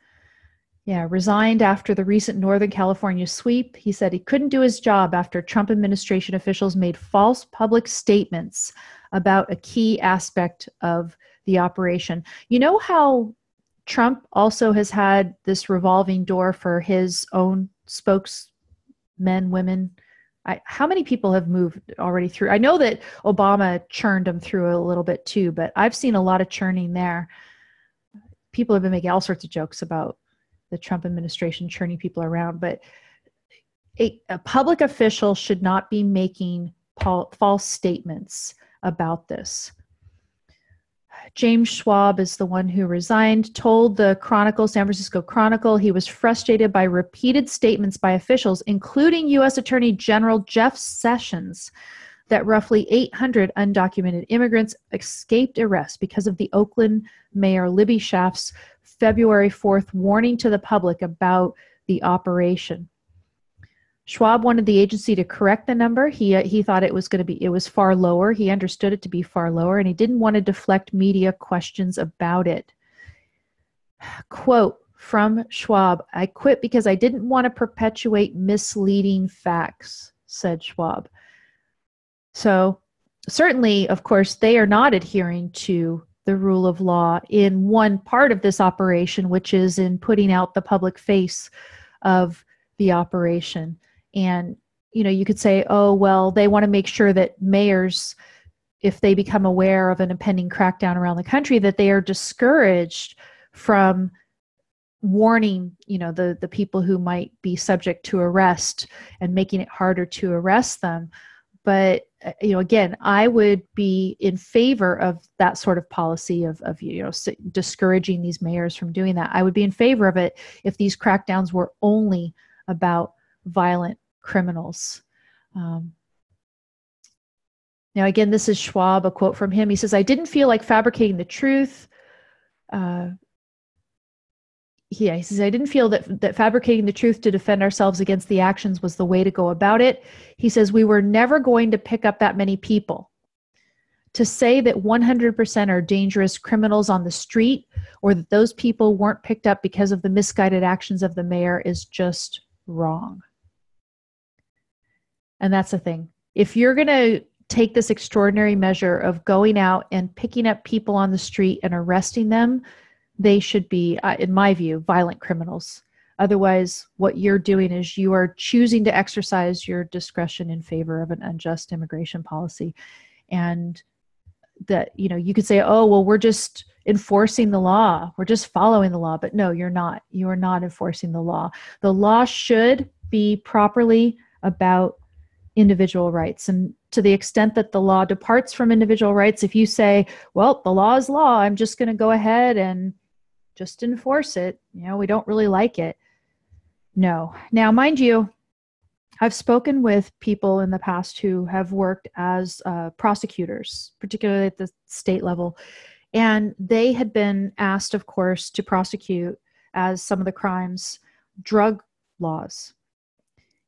Yeah, resigned after the recent Northern California sweep. He said he couldn't do his job after Trump administration officials made false public statements about a key aspect of the operation. You know how Trump also has had this revolving door for his own spokesmen, women? How many people have moved already through? I know that Obama churned them through a little bit too, but I've seen a lot of churning there. People have been making all sorts of jokes about the Trump administration churning people around, but a public official should not be making false statements about this. James Schwab is the one who resigned, told the San Francisco Chronicle, he was frustrated by repeated statements by officials, including U.S. Attorney General Jeff Sessions, that roughly 800 undocumented immigrants escaped arrest because of the Oakland Mayor Libby Schaaf's February 4th warning to the public about the operation. Schwab wanted the agency to correct the number. He thought it was far lower. He understood it to be far lower, and he didn't want to deflect media questions about it. Quote from Schwab, "I quit because I didn't want to perpetuate misleading facts," said Schwab. So certainly, of course, they are not adhering to the rule of law in one part of this operation, which is in putting out the public face of the operation. And, you could say, oh, well, they want to make sure that mayors, if they become aware of an impending crackdown around the country, that they are discouraged from warning, the people who might be subject to arrest and making it harder to arrest them. But, again, I would be in favor of that sort of policy of discouraging these mayors from doing that. I would be in favor of it if these crackdowns were only about violent criminals. Now, again, this is Schwab, a quote from him. He says, "I didn't feel like fabricating the truth." He says, "I didn't feel that fabricating the truth to defend ourselves against the actions was the way to go about it." He says, "We were never going to pick up that many people. To say that 100% are dangerous criminals on the street or that those people weren't picked up because of the misguided actions of the mayor is just wrong." And that's the thing. If you're going to take this extraordinary measure of going out and picking up people on the street and arresting them, they should be, in my view, violent criminals. Otherwise, what you're doing is you are choosing to exercise your discretion in favor of an unjust immigration policy. And that, you could say, oh, well, we're just enforcing the law. We're just following the law. But no, you're not. You are not enforcing the law. The law should be properly about individual rights. And to the extent that the law departs from individual rights, if you say, well, the law is law, I'm just going to go ahead and just enforce it, we don't really like it. No. Now, mind you, I've spoken with people in the past who have worked as prosecutors, particularly at the state level, and they had been asked, of course, to prosecute, as some of the crimes, drug laws.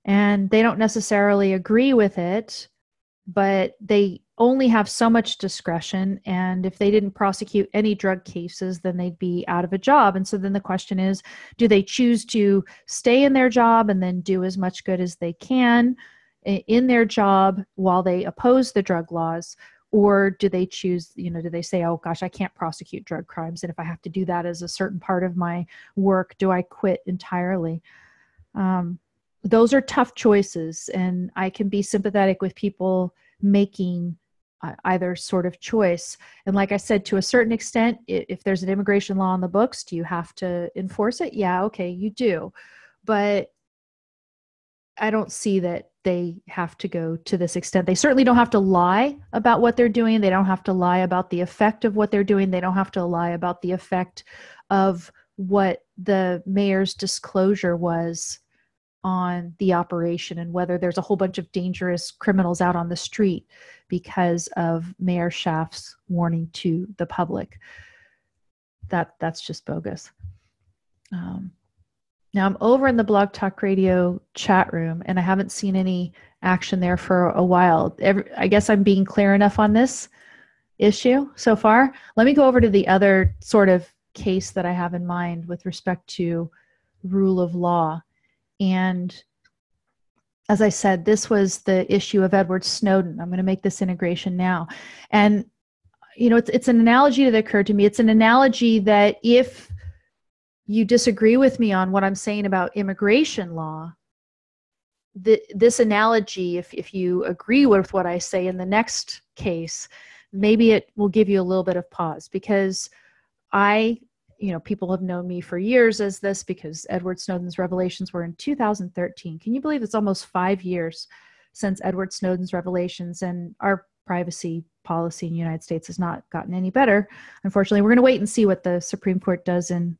And they don't necessarily agree with it, but they only have so much discretion, and if they didn't prosecute any drug cases, then they'd be out of a job. And so then the question is, do they choose to stay in their job and then do as much good as they can in their job while they oppose the drug laws? Or do they choose, do they say, oh gosh, I can't prosecute drug crimes, and if I have to do that as a certain part of my work, do I quit entirely? Those are tough choices, and I can be sympathetic with people making either sort of choice. And like I said, to a certain extent, if there's an immigration law on the books, do you have to enforce it? Yeah, okay, you do. But I don't see that they have to go to this extent. They certainly don't have to lie about what they're doing. They don't have to lie about the effect of what they're doing. They don't have to lie about the effect of what the mayor's disclosure was on the operation and whether there's a whole bunch of dangerous criminals out on the street because of Mayor Schaaf's warning to the public. That's just bogus. Now I'm over in the Blog Talk Radio chat room, and I haven't seen any action there for a while. I guess I'm being clear enough on this issue so far. Let me go over to the other sort of case that I have in mind with respect to rule of law. And as I said, this was the issue of Edward Snowden. I'm going to make this integration now. And, it's an analogy that occurred to me. It's an analogy that if you disagree with me on what I'm saying about immigration law, this analogy, if you agree with what I say in the next case, maybe it will give you a little bit of pause, because people have known me for years as this, because Edward Snowden's revelations were in 2013. Can you believe it's almost 5 years since Edward Snowden's revelations, and our privacy policy in the United States has not gotten any better? Unfortunately, we're going to wait and see what the Supreme Court does in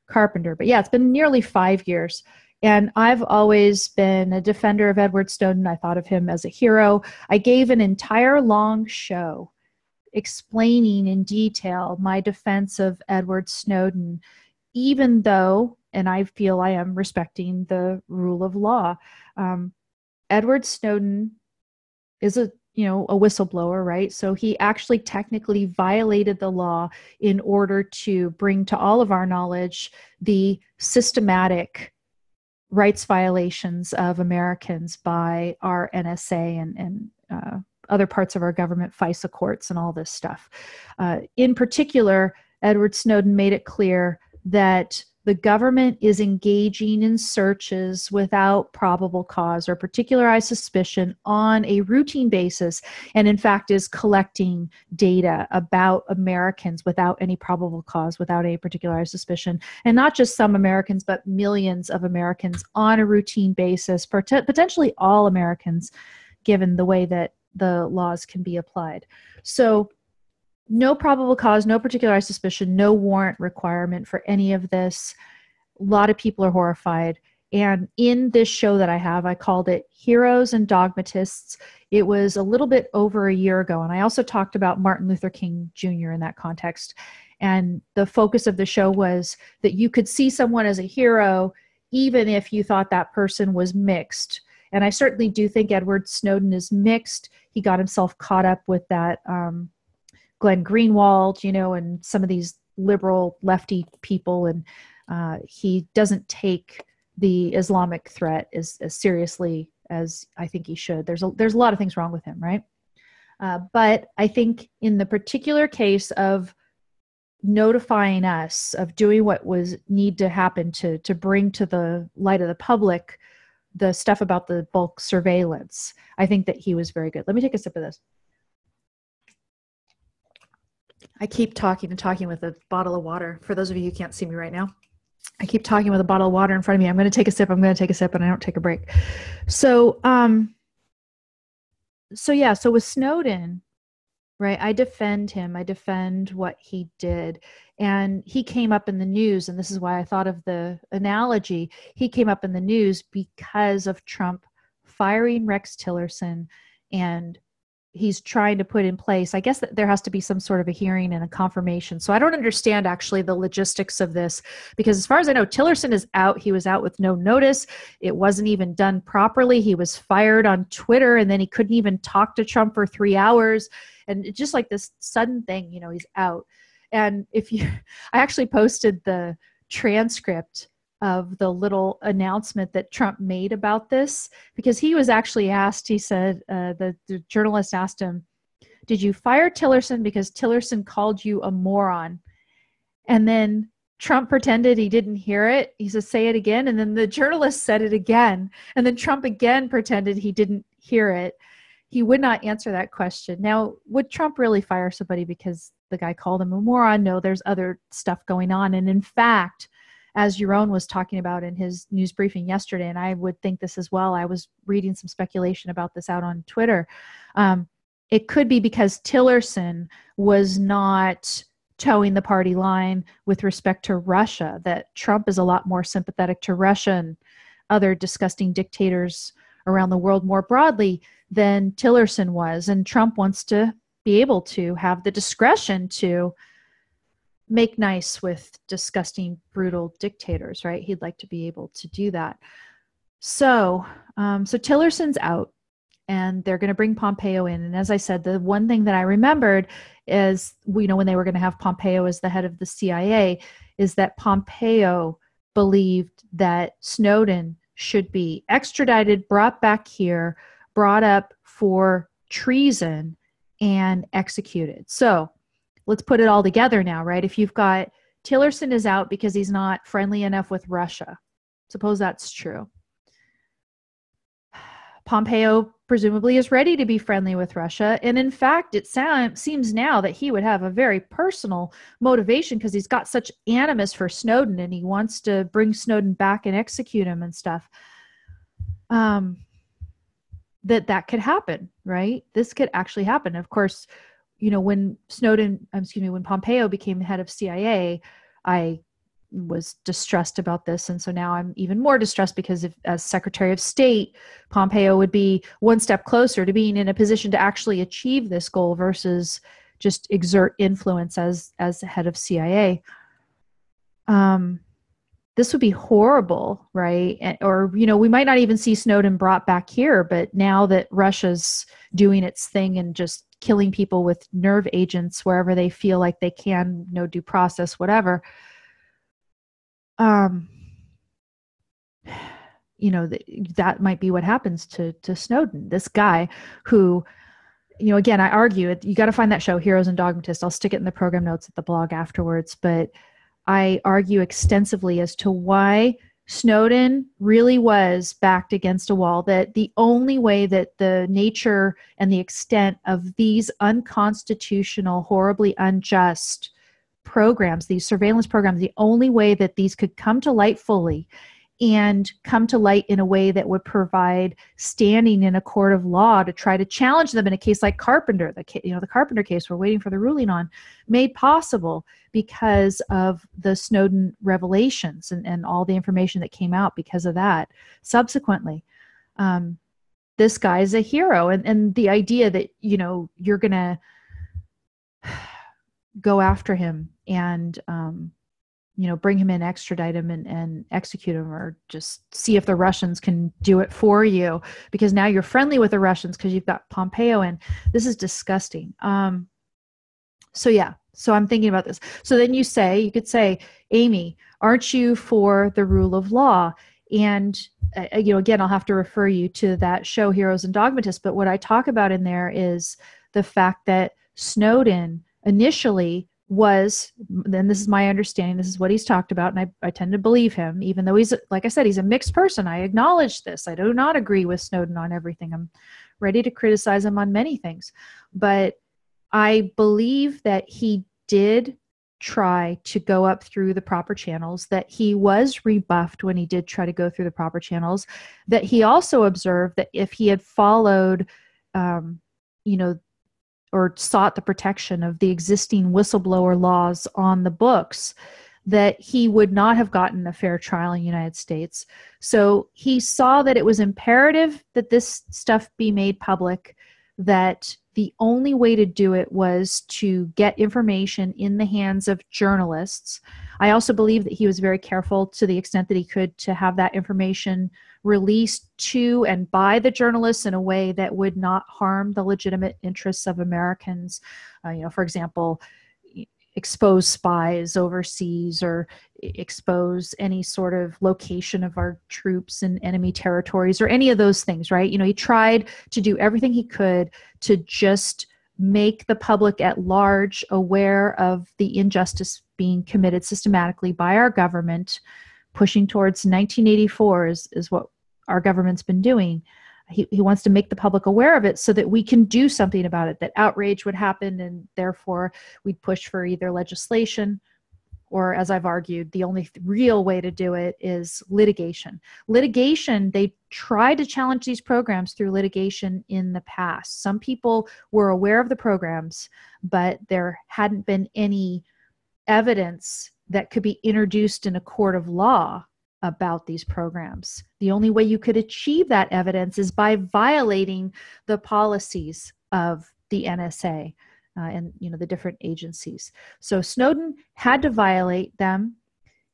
Carpenter. But yeah, it's been nearly 5 years. And I've always been a defender of Edward Snowden. I thought of him as a hero. I gave an entire long show explaining in detail my defense of Edward Snowden, even though, and I feel I am respecting the rule of law. Edward Snowden is a whistleblower, right? So he actually technically violated the law in order to bring to all of our knowledge the systematic rights violations of Americans by our NSA and other parts of our government, FISA courts, and all this stuff. In particular, Edward Snowden made it clear that the government is engaging in searches without probable cause or particularized suspicion on a routine basis, and in fact is collecting data about Americans without any probable cause, without any particularized suspicion. And not just some Americans, but millions of Americans on a routine basis, potentially all Americans, given the way that the laws can be applied. So no probable cause, no particularized suspicion, no warrant requirement for any of this. A lot of people are horrified. And in this show that I have, I called it Heroes and Dogmatists. It was a little bit over a year ago. And I also talked about Martin Luther King Jr. in that context. And the focus of the show was that you could see someone as a hero, even if you thought that person was mixed. And I certainly do think Edward Snowden is mixed. He got himself caught up with that Glenn Greenwald, and some of these liberal lefty people, and he doesn't take the Islamic threat as seriously as I think he should. There's a lot of things wrong with him, right? But I think in the particular case of notifying us, of doing what was need to happen to bring to the light of the public the stuff about the bulk surveillance, I think that he was very good. Let me take a sip of this. I keep talking with a bottle of water. For those of you who can't see me right now, I keep talking with a bottle of water in front of me. I'm going to take a sip, and I don't take a break. So with Snowden, right, I defend him. I defend what he did. And he came up in the news, and this is why I thought of the analogy. He came up in the news because of Trump firing Rex Tillerson and he's trying to put in place. I guess that there has to be some sort of a hearing and a confirmation. So I don't understand actually the logistics of this, because as far as I know, Tillerson is out. He was out with no notice. It wasn't even done properly. He was fired on Twitter, and then he couldn't even talk to Trump for 3 hours. And it's just like this sudden thing, he's out. And I actually posted the transcript of the little announcement that Trump made about this, because he was actually asked, he said, the journalist asked him, did you fire Tillerson because Tillerson called you a moron? And then Trump pretended he didn't hear it. He said, say it again. And then the journalist said it again. And then Trump again pretended he didn't hear it. He would not answer that question. Now, would Trump really fire somebody because the guy called him a moron? No, there's other stuff going on. And in fact, as Yaron was talking about in his news briefing yesterday, and I would think this as well, I was reading some speculation about this out on Twitter. It could be because Tillerson was not towing the party line with respect to Russia, that Trump is a lot more sympathetic to Russia and other disgusting dictators around the world more broadly than Tillerson was. And Trump wants to be able to have the discretion to make nice with disgusting, brutal dictators, right? He'd like to be able to do that. So Tillerson's out, and they're going to bring Pompeo in. And as I said, the one thing that I remembered is, when they were going to have Pompeo as the head of the CIA, is that Pompeo believed that Snowden should be extradited, brought back here, brought up for treason, and executed. So let's put it all together now, right? If you've got Tillerson is out because he's not friendly enough with Russia. Suppose that's true. Pompeo presumably is ready to be friendly with Russia. And in fact, it seems now that he would have a very personal motivation, because he's got such animus for Snowden and he wants to bring Snowden back and execute him and stuff. That could happen, right? This could actually happen. Of course, when Pompeo became the head of CIA, I was distressed about this. And so now I'm even more distressed, because as Secretary of State, Pompeo would be one step closer to being in a position to actually achieve this goal versus just exert influence as the head of CIA. This would be horrible, right? Or, we might not even see Snowden brought back here, but now that Russia's doing its thing and just killing people with nerve agents wherever they feel like they can, no due process, whatever, that might be what happens to Snowden. This guy who, again, I argue it. You got to find that show, Heroes and Dogmatists. I'll stick it in the program notes at the blog afterwards, but I argue extensively as to why Snowden really was backed against a wall, that the only way that the nature and the extent of these unconstitutional, horribly unjust programs, these surveillance programs, the only way that these could come to light fully and come to light in a way that would provide standing in a court of law to try to challenge them in a case like Carpenter, the Carpenter case we're waiting for the ruling on, made possible because of the Snowden revelations and all the information that came out because of that subsequently. This guy is a hero. And the idea that, you're going to go after him and, bring him in, extradite him and execute him, or just see if the Russians can do it for you, because now you're friendly with the Russians because you've got Pompeo in. This is disgusting. So I'm thinking about this. So then you could say, Amy, aren't you for the rule of law? And, again, I'll have to refer you to that show, Heroes and Dogmatists. But what I talk about in there is the fact that Snowden initially was, and this is my understanding, this is what he's talked about, and I tend to believe him, even though he's, like I said, he's a mixed person. I acknowledge this. I do not agree with Snowden on everything. I'm ready to criticize him on many things. But I believe that he did try to go up through the proper channels, that he was rebuffed when he did try to go through the proper channels, that he also observed that if he had followed, or sought the protection of the existing whistleblower laws on the books, that he would not have gotten a fair trial in the United States. So he saw that it was imperative that this stuff be made public that the only way to do it was to get information in the hands of journalists. I also believe that he was very careful, to the extent that he could, to have that information released to and by the journalists in a way that would not harm the legitimate interests of Americans. For example, expose spies overseas, or expose any sort of location of our troops in enemy territories, or any of those things, right? He tried to do everything he could to just make the public at large aware of the injustice being committed systematically by our government. Pushing towards 1984 is what our government's been doing. He wants to make the public aware of it so that we can do something about it, that outrage would happen, and therefore we'd push for either legislation or, as I've argued, the only real way to do it is litigation. Litigation, they tried to challenge these programs through litigation in the past. Some people were aware of the programs, but there hadn't been any evidence that could be introduced in a court of law about these programs. The only way you could achieve that evidence is by violating the policies of the NSA and the different agencies. So Snowden had to violate them.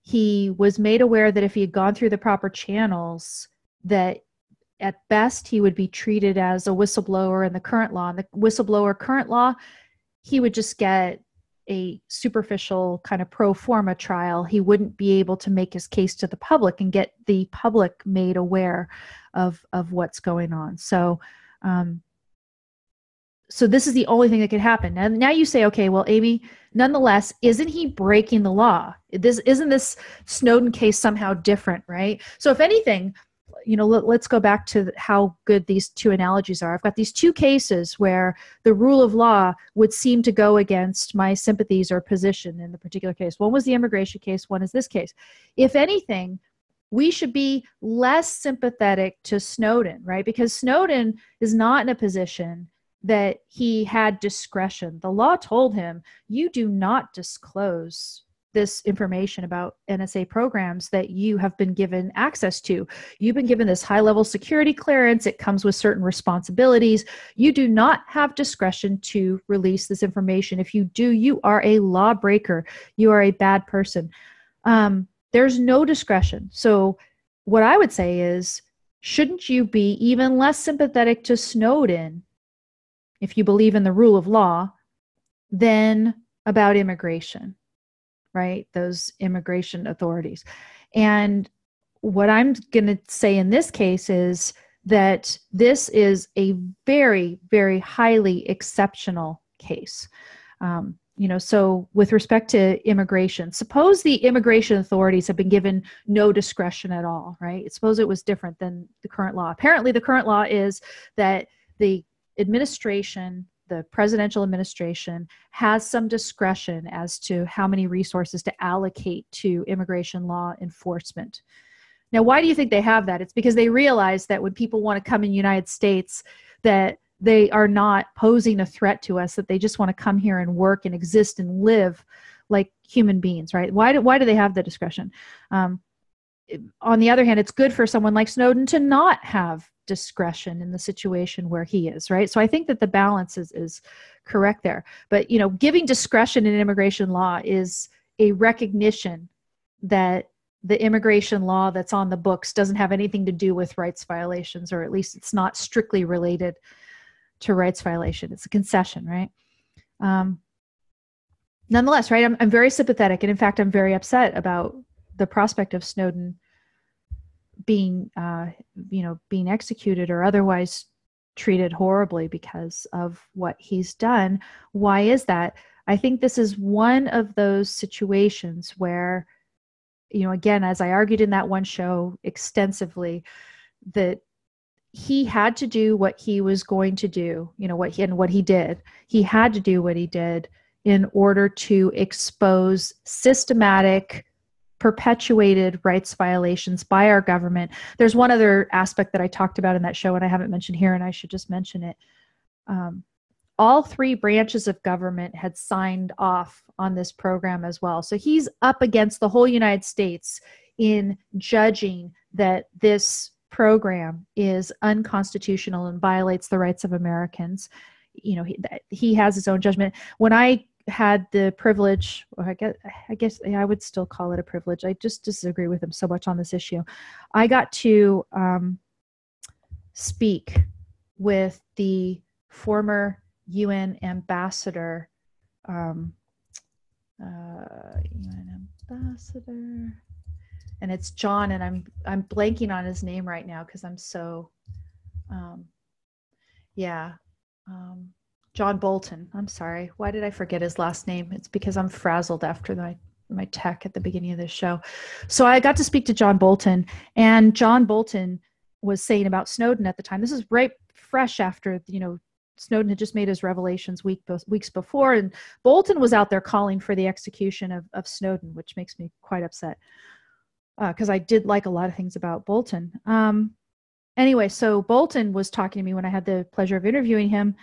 He was made aware that if he had gone through the proper channels, that at best he would be treated as a whistleblower in the current law. And the whistleblower current law, he would just get a superficial kind of pro forma trial. He wouldn't be able to make his case to the public and get the public made aware of what's going on. So this is the only thing that could happen. Now you say, okay, well, Amy, nonetheless, isn't he breaking the law? Isn't this Snowden case somehow different, right? So if anything, let's go back to how good these two analogies are. I've got these two cases where the rule of law would seem to go against my sympathies or position in the particular case. One was the immigration case, one is this case. If anything, we should be less sympathetic to Snowden, right? Because Snowden is not in a position that he had discretion. The law told him, you do not disclose this information about NSA programs that you have been given access to. You've been given this high-level security clearance. It comes with certain responsibilities. You do not have discretion to release this information. If you do, you are a lawbreaker. You are a bad person. There's no discretion. So what I would say is, shouldn't you be even less sympathetic to Snowden, if you believe in the rule of law, than about immigration? Right? Those immigration authorities. And what I'm going to say in this case is that this is a very, very highly exceptional case. So with respect to immigration, suppose the immigration authorities have been given no discretion at all, right? Suppose it was different than the current law. Apparently, the current law is that the administration, the presidential administration, has some discretion as to how many resources to allocate to immigration law enforcement. Now, why do you think they have that? It's because they realize that when people want to come in the United States, that they are not posing a threat to us, that they just want to come here and work and exist and live like human beings, right? Why do they have the discretion? On the other hand, it's good for someone like Snowden to not have discretion in the situation where he is, right? So I think that the balance is correct there. But, giving discretion in immigration law is a recognition that the immigration law that's on the books doesn't have anything to do with rights violations, or at least it's not strictly related to rights violation. It's a concession, right? Nonetheless, right, I'm very sympathetic. And in fact, I'm very upset about the prospect of Snowden being executed or otherwise treated horribly because of what he's done. Why is that? I think this is one of those situations where, again, as I argued in that one show extensively, that he had to do what he was going to do, what he did. He had to do what he did in order to expose systematic, perpetuated rights violations by our government. There's one other aspect that I talked about in that show and I haven't mentioned here, and I should just mention it. All three branches of government had signed off on this program as well. So he's up against the whole United States in judging that this program is unconstitutional and violates the rights of Americans. He has his own judgment. When I had the privilege, or I guess I would still call it a privilege. I just disagree with him so much on this issue. I got to speak with the former UN ambassador, UN ambassador, and it's John, and I'm blanking on his name right now because I'm so, John Bolton. I'm sorry. Why did I forget his last name? It's because I'm frazzled after my tech at the beginning of this show. So I got to speak to John Bolton, and John Bolton was saying about Snowden at the time. This is right fresh after, Snowden had just made his revelations weeks before, and Bolton was out there calling for the execution of Snowden, which makes me quite upset because I did like a lot of things about Bolton. Anyway, so Bolton was talking to me when I had the pleasure of interviewing him.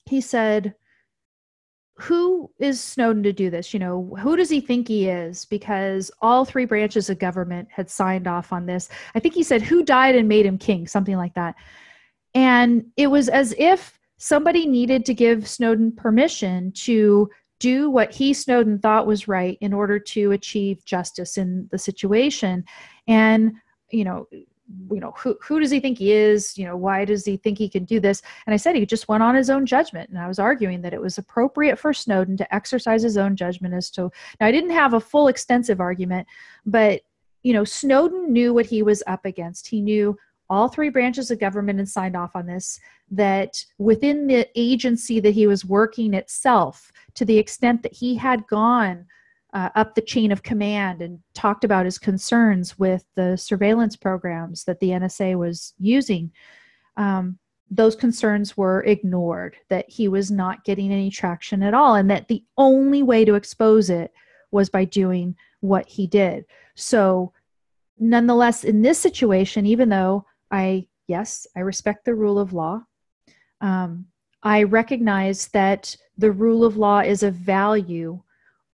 He said, who is Snowden to do this? Who does he think he is? Because all three branches of government had signed off on this. I think he said, who died and made him king? Something like that. And it was as if somebody needed to give Snowden permission to do what Snowden thought was right in order to achieve justice in the situation. And, who does he think he is? Why does he think he can do this? And I said he just went on his own judgment. And I was arguing that it was appropriate for Snowden to exercise his own judgment as to, now I didn't have a full extensive argument, but, Snowden knew what he was up against. He knew all three branches of government had signed off on this, that within the agency that he was working itself, to the extent that he had gone up the chain of command and talked about his concerns with the surveillance programs that the NSA was using, those concerns were ignored, that he was not getting any traction at all, and that the only way to expose it was by doing what he did. So nonetheless, in this situation, even though I respect the rule of law, I recognize that the rule of law is of value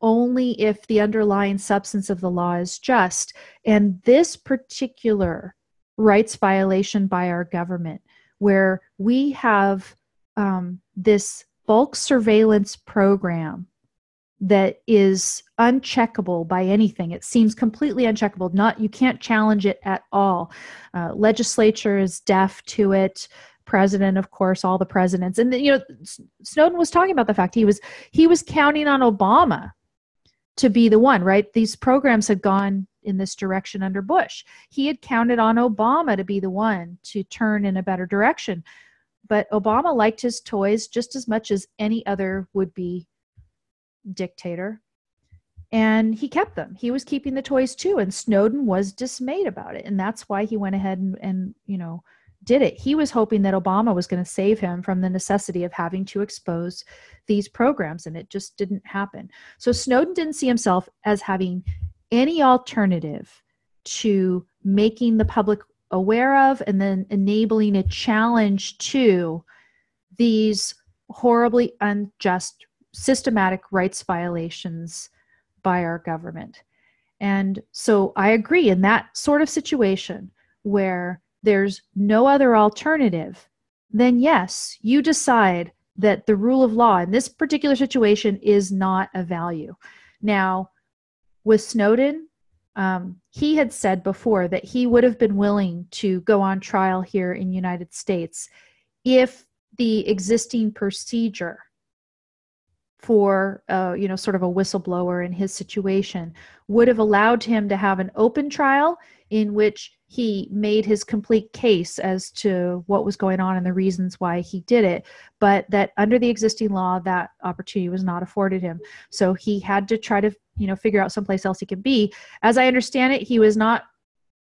only if the underlying substance of the law is just. And this particular rights violation by our government, where we have this bulk surveillance program that is uncheckable by anything. It seems completely uncheckable. You can't challenge it at all. Legislature is deaf to it. President, of course, all the presidents. And Snowden was talking about the fact he was counting on Obama to be the one, right? These programs had gone in this direction under Bush. He had counted on Obama to be the one to turn in a better direction. But Obama liked his toys just as much as any other would-be dictator. And he kept them. He was keeping the toys too. And Snowden was dismayed about it. And that's why he went ahead and did it. He was hoping that Obama was going to save him from the necessity of having to expose these programs, and it just didn't happen. So Snowden didn't see himself as having any alternative to making the public aware of and then enabling a challenge to these horribly unjust, systematic rights violations by our government. And so I agree, in that sort of situation where there's no other alternative, then yes, you decide that the rule of law in this particular situation is not of value. Now, with Snowden, he had said before that he would have been willing to go on trial here in the United States if the existing procedure for, sort of a whistleblower in his situation would have allowed him to have an open trial in which he made his complete case as to what was going on and the reasons why he did it, but that under the existing law, that opportunity was not afforded him. So he had to try to, figure out someplace else he could be. As I understand it, he was not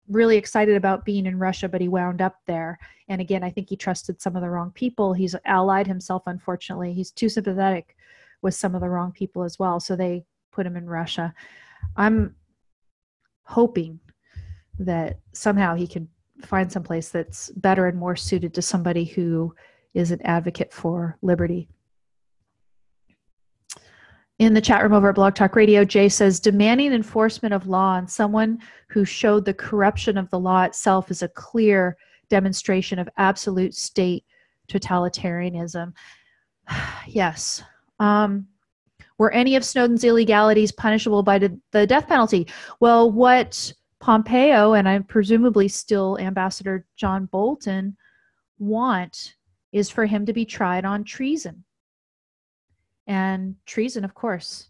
really excited about being in Russia, but he wound up there. And again, I think he trusted some of the wrong people. He's allied himself, unfortunately. He's too sympathetic with some of the wrong people as well. So they put him in Russia. I'm hoping that somehow he can find someplace that's better and more suited to somebody who is an advocate for liberty. In the chat room over at Blog Talk Radio, Jay says, demanding enforcement of law on someone who showed the corruption of the law itself is a clear demonstration of absolute state totalitarianism. Yes. Were any of Snowden's illegalities punishable by the death penalty? Well, what Pompeo and I'm presumably still Ambassador John Bolton want is for him to be tried on treason. And treason, of course,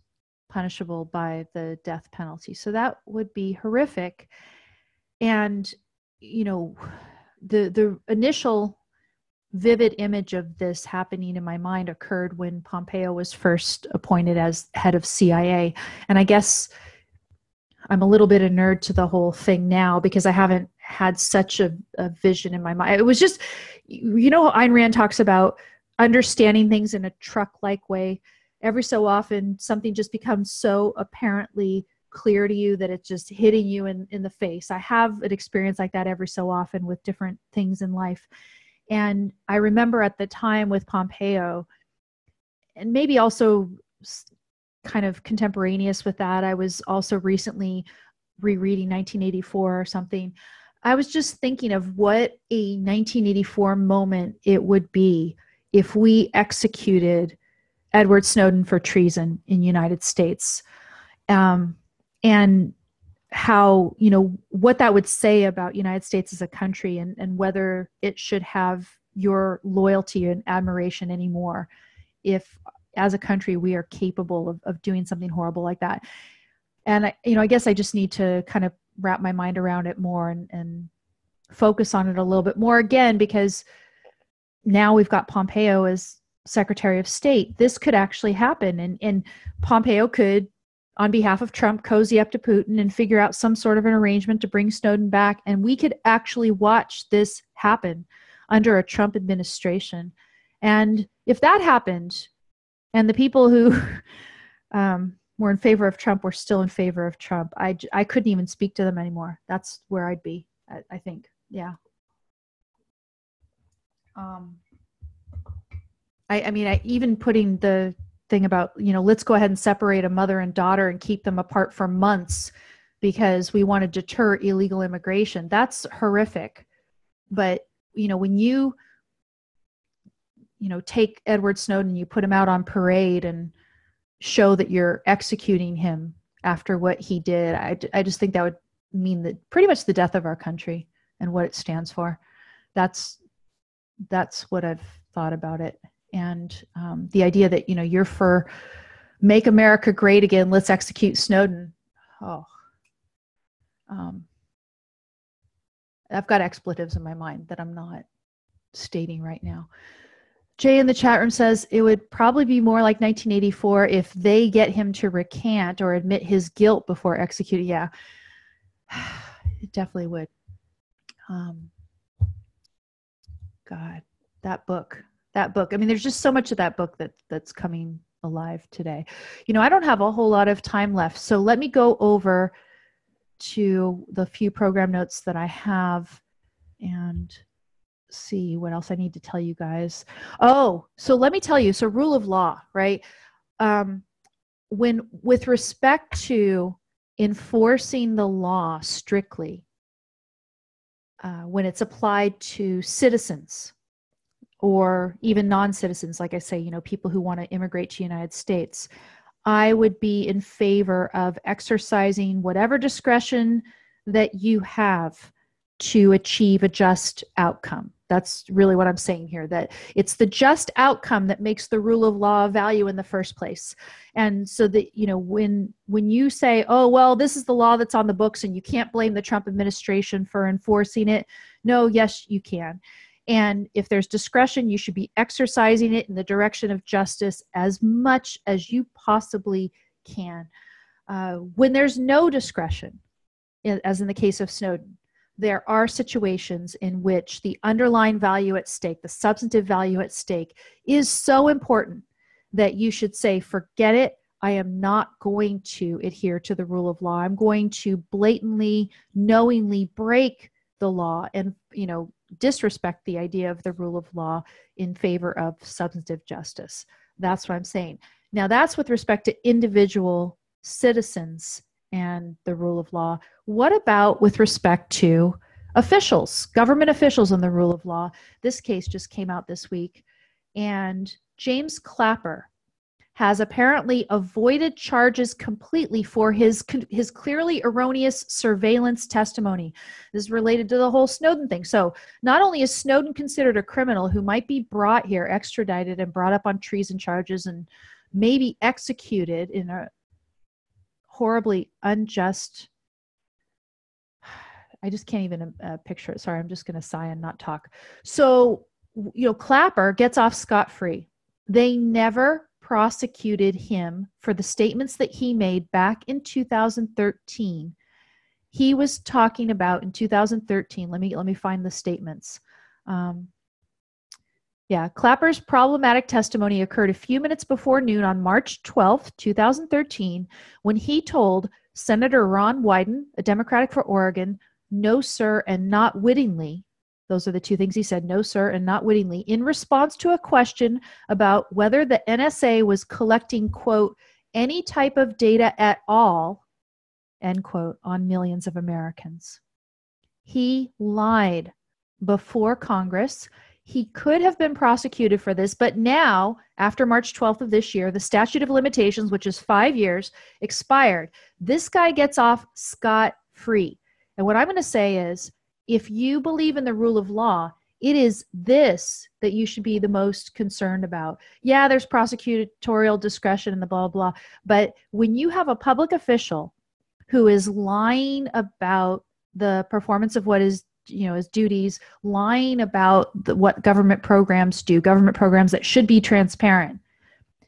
punishable by the death penalty. So that would be horrific. And, you know, the initial vivid image of this happening in my mind occurred when Pompeo was first appointed as head of CIA. And I guess I'm a little bit a nerd to the whole thing now because I haven't had such a vision in my mind. It was just, you know, Ayn Rand talks about understanding things in a truck-like way. Every so often, something just becomes so apparently clear to you that it's just hitting you in the face. I have an experience like that every so often with different things in life. And I remember at the time with Pompeo, and maybe also kind of contemporaneous with that, I was also recently rereading 1984 or something. I was just thinking of what a 1984 moment it would be if we executed Edward Snowden for treason in the United States. And how, you know, what that would say about United States as a country and whether it should have your loyalty and admiration anymore if, as a country, we are capable of doing something horrible like that. And, I guess I just need to kind of wrap my mind around it more and focus on it a little bit more again, because now we've got Pompeo as Secretary of State. This could actually happen. And Pompeo could, on behalf of Trump, cozy up to Putin and figure out some sort of an arrangement to bring Snowden back. And we could actually watch this happen under a Trump administration. And if that happened, and the people who were in favor of Trump were still in favor of Trump, I couldn't even speak to them anymore. That's where I'd be, I think. Yeah. I mean, even putting the thing about, let's go ahead and separate a mother and daughter and keep them apart for months because we want to deter illegal immigration. That's horrific. But, when you take Edward Snowden, you put him out on parade and show that you're executing him after what he did, I just think that would mean that pretty much the death of our country and what it stands for. That's what I've thought about it. And the idea that, you're for make America great again, let's execute Snowden. I've got expletives in my mind that I'm not stating right now. Jay in the chat room says it would probably be more like 1984 if they get him to recant or admit his guilt before executing. Yeah, it definitely would. God, that book. I mean, there's just so much of that book that's coming alive today. I don't have a whole lot of time left, so let me go over to the few program notes that I have and see what else I need to tell you guys. Oh, so let me tell you, so rule of law, right? With respect to enforcing the law strictly, when it's applied to citizens or even non-citizens, like I say, people who want to immigrate to the United States, I would be in favor of exercising whatever discretion that you have to achieve a just outcome. That's really what I'm saying here, that it's the just outcome that makes the rule of law of value in the first place. And so that, when you say, oh, well, this is the law that's on the books and you can't blame the Trump administration for enforcing it. No, yes, you can. And if there's discretion, you should be exercising it in the direction of justice as much as you possibly can. When there's no discretion, as in the case of Snowden, there are situations in which the underlying value at stake, the substantive value at stake, is so important that you should say, forget it. I am not going to adhere to the rule of law. I'm going to blatantly, knowingly break the law and, disrespect the idea of the rule of law in favor of substantive justice. That's what I'm saying. Now that's with respect to individual citizens and the rule of law. What about with respect to officials, government officials and the rule of law? This case just came out this week, and James Clapper has apparently avoided charges completely for his clearly erroneous surveillance testimony. This is related to the whole Snowden thing. So not only is Snowden considered a criminal who might be brought here, extradited, and brought up on treason charges and maybe executed in a horribly unjust, I just can't even picture it. Sorry, I'm just going to sigh and not talk. So, Clapper gets off scot-free. They never prosecuted him for the statements that he made back in 2013. He was talking about in 2013. Let me find the statements. Clapper's problematic testimony occurred a few minutes before noon on March 12th, 2013, when he told Senator Ron Wyden, a Democratic for Oregon, "No, sir, and not wittingly." Those are the two things he said, "No, sir," and "not wittingly," in response to a question about whether the NSA was collecting, quote, "any type of data at all," end quote, on millions of Americans. He lied before Congress. He could have been prosecuted for this, but now, after March 12th of this year, the statute of limitations, which is 5 years, expired. This guy gets off scot-free. And what I'm going to say is, if you believe in the rule of law, it is this that you should be the most concerned about. Yeah, there's prosecutorial discretion and the blah, blah, blah. But when you have a public official who is lying about the performance of what is, his duties, lying about what government programs do, government programs that should be transparent,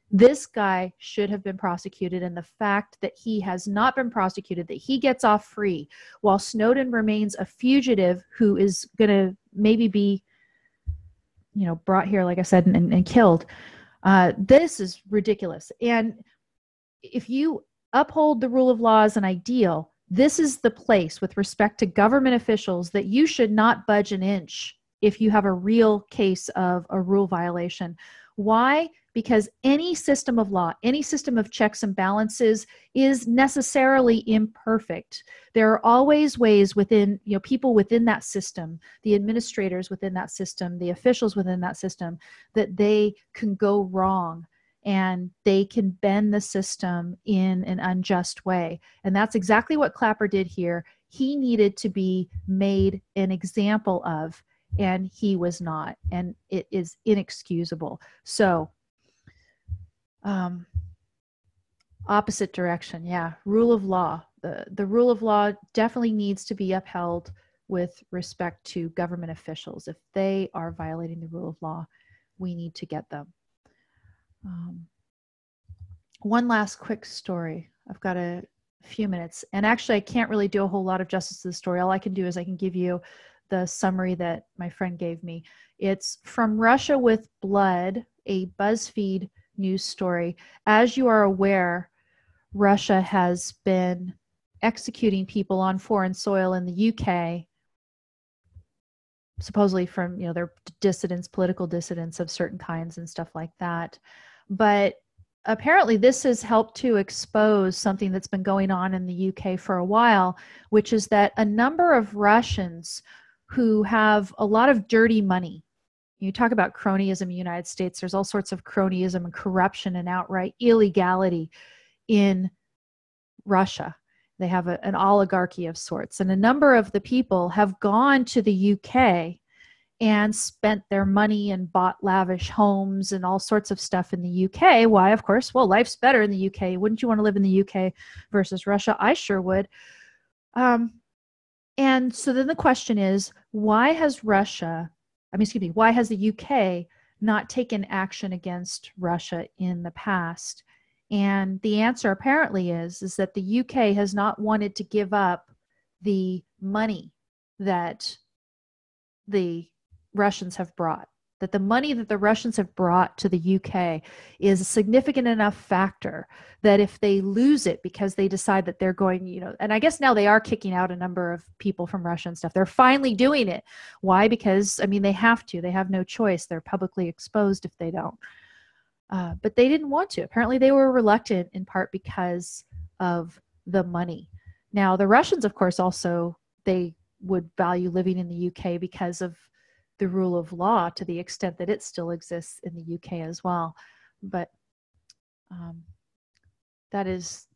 this guy should have been prosecuted. And the fact that he has not been prosecuted, that he gets off free while Snowden remains a fugitive who is going to maybe be, brought here, like I said, and killed. This is ridiculous. And if you uphold the rule of law as an ideal, this is the place with respect to government officials that you should not budge an inch if you have a real case of a rule violation. Why? Because any system of law, any system of checks and balances is necessarily imperfect. There are always ways within, people within that system, the administrators within that system, the officials within that system, that they can go wrong and they can bend the system in an unjust way. And that's exactly what Clapper did here. He needed to be made an example of, and he was not. And it is inexcusable. So, opposite direction. Yeah. Rule of law. The rule of law definitely needs to be upheld with respect to government officials. If they are violating the rule of law, we need to get them. One last quick story. I've got a few minutes, and actually I can't really do a whole lot of justice to the story. All I can do is I can give you the summary that my friend gave me. It's From Russia with Blood, a BuzzFeed news story. As you are aware, Russia has been executing people on foreign soil in the UK, supposedly from, their dissidents, political dissidents of certain kinds and stuff like that. But apparently this has helped to expose something that's been going on in the UK for a while, which is that a number of Russians who have a lot of dirty money. You talk about cronyism in the United States. There's all sorts of cronyism and corruption and outright illegality in Russia. They have an oligarchy of sorts. And a number of the people have gone to the UK and spent their money and bought lavish homes and all sorts of stuff in the UK. Why? Of course, well, life's better in the UK. Wouldn't you want to live in the UK versus Russia? I sure would. And so then the question is, why has why has the UK not taken action against Russia in the past? And the answer apparently is that the UK has not wanted to give up the money that the Russians have brought. That the money that the Russians have brought to the UK is a significant enough factor that if they lose it because they decide that they're going, and I guess now they are kicking out a number of people from Russia and stuff. They're finally doing it. Why? Because, they have to. They have no choice. They're publicly exposed if they don't. But they didn't want to. Apparently, they were reluctant in part because of the money. Now, the Russians, of course, also they would value living in the UK because of the rule of law to the extent that it still exists in the UK as well. But um, that is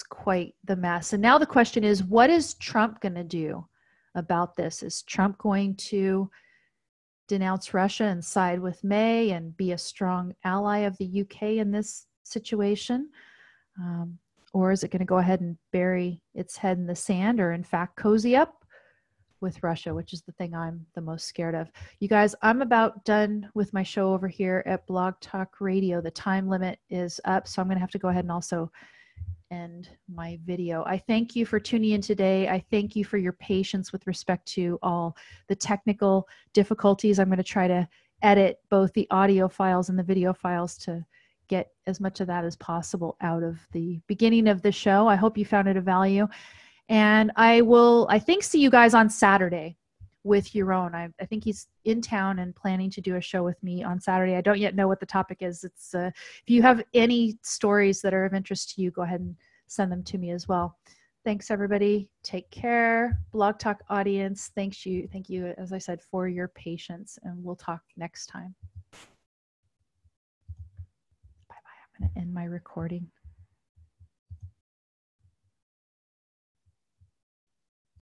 quite the mess. And now the question is, what is Trump going to do about this? Is Trump going to denounce Russia and side with May and be a strong ally of the UK in this situation? Or is it going to go ahead and bury its head in the sand, or in fact cozy up with Russia, which is the thing I'm the most scared of? You guys, I'm about done with my show over here at Blog Talk Radio. The time limit is up, so I'm going to have to go ahead and also end my video. I thank you for tuning in today. I thank you for your patience with respect to all the technical difficulties. I'm going to try to edit both the audio files and the video files to get as much of that as possible out of the beginning of the show. I hope you found it of value. And I will, I think, see you guys on Saturday with Yaron. I think he's in town and planning to do a show with me on Saturday. I don't yet know what the topic is. It's if you have any stories that are of interest to you, go ahead and send them to me as well. Thanks, everybody. Take care. Blog Talk audience, thank you, as I said, for your patience, and we'll talk next time. Bye-bye. I'm going to end my recording.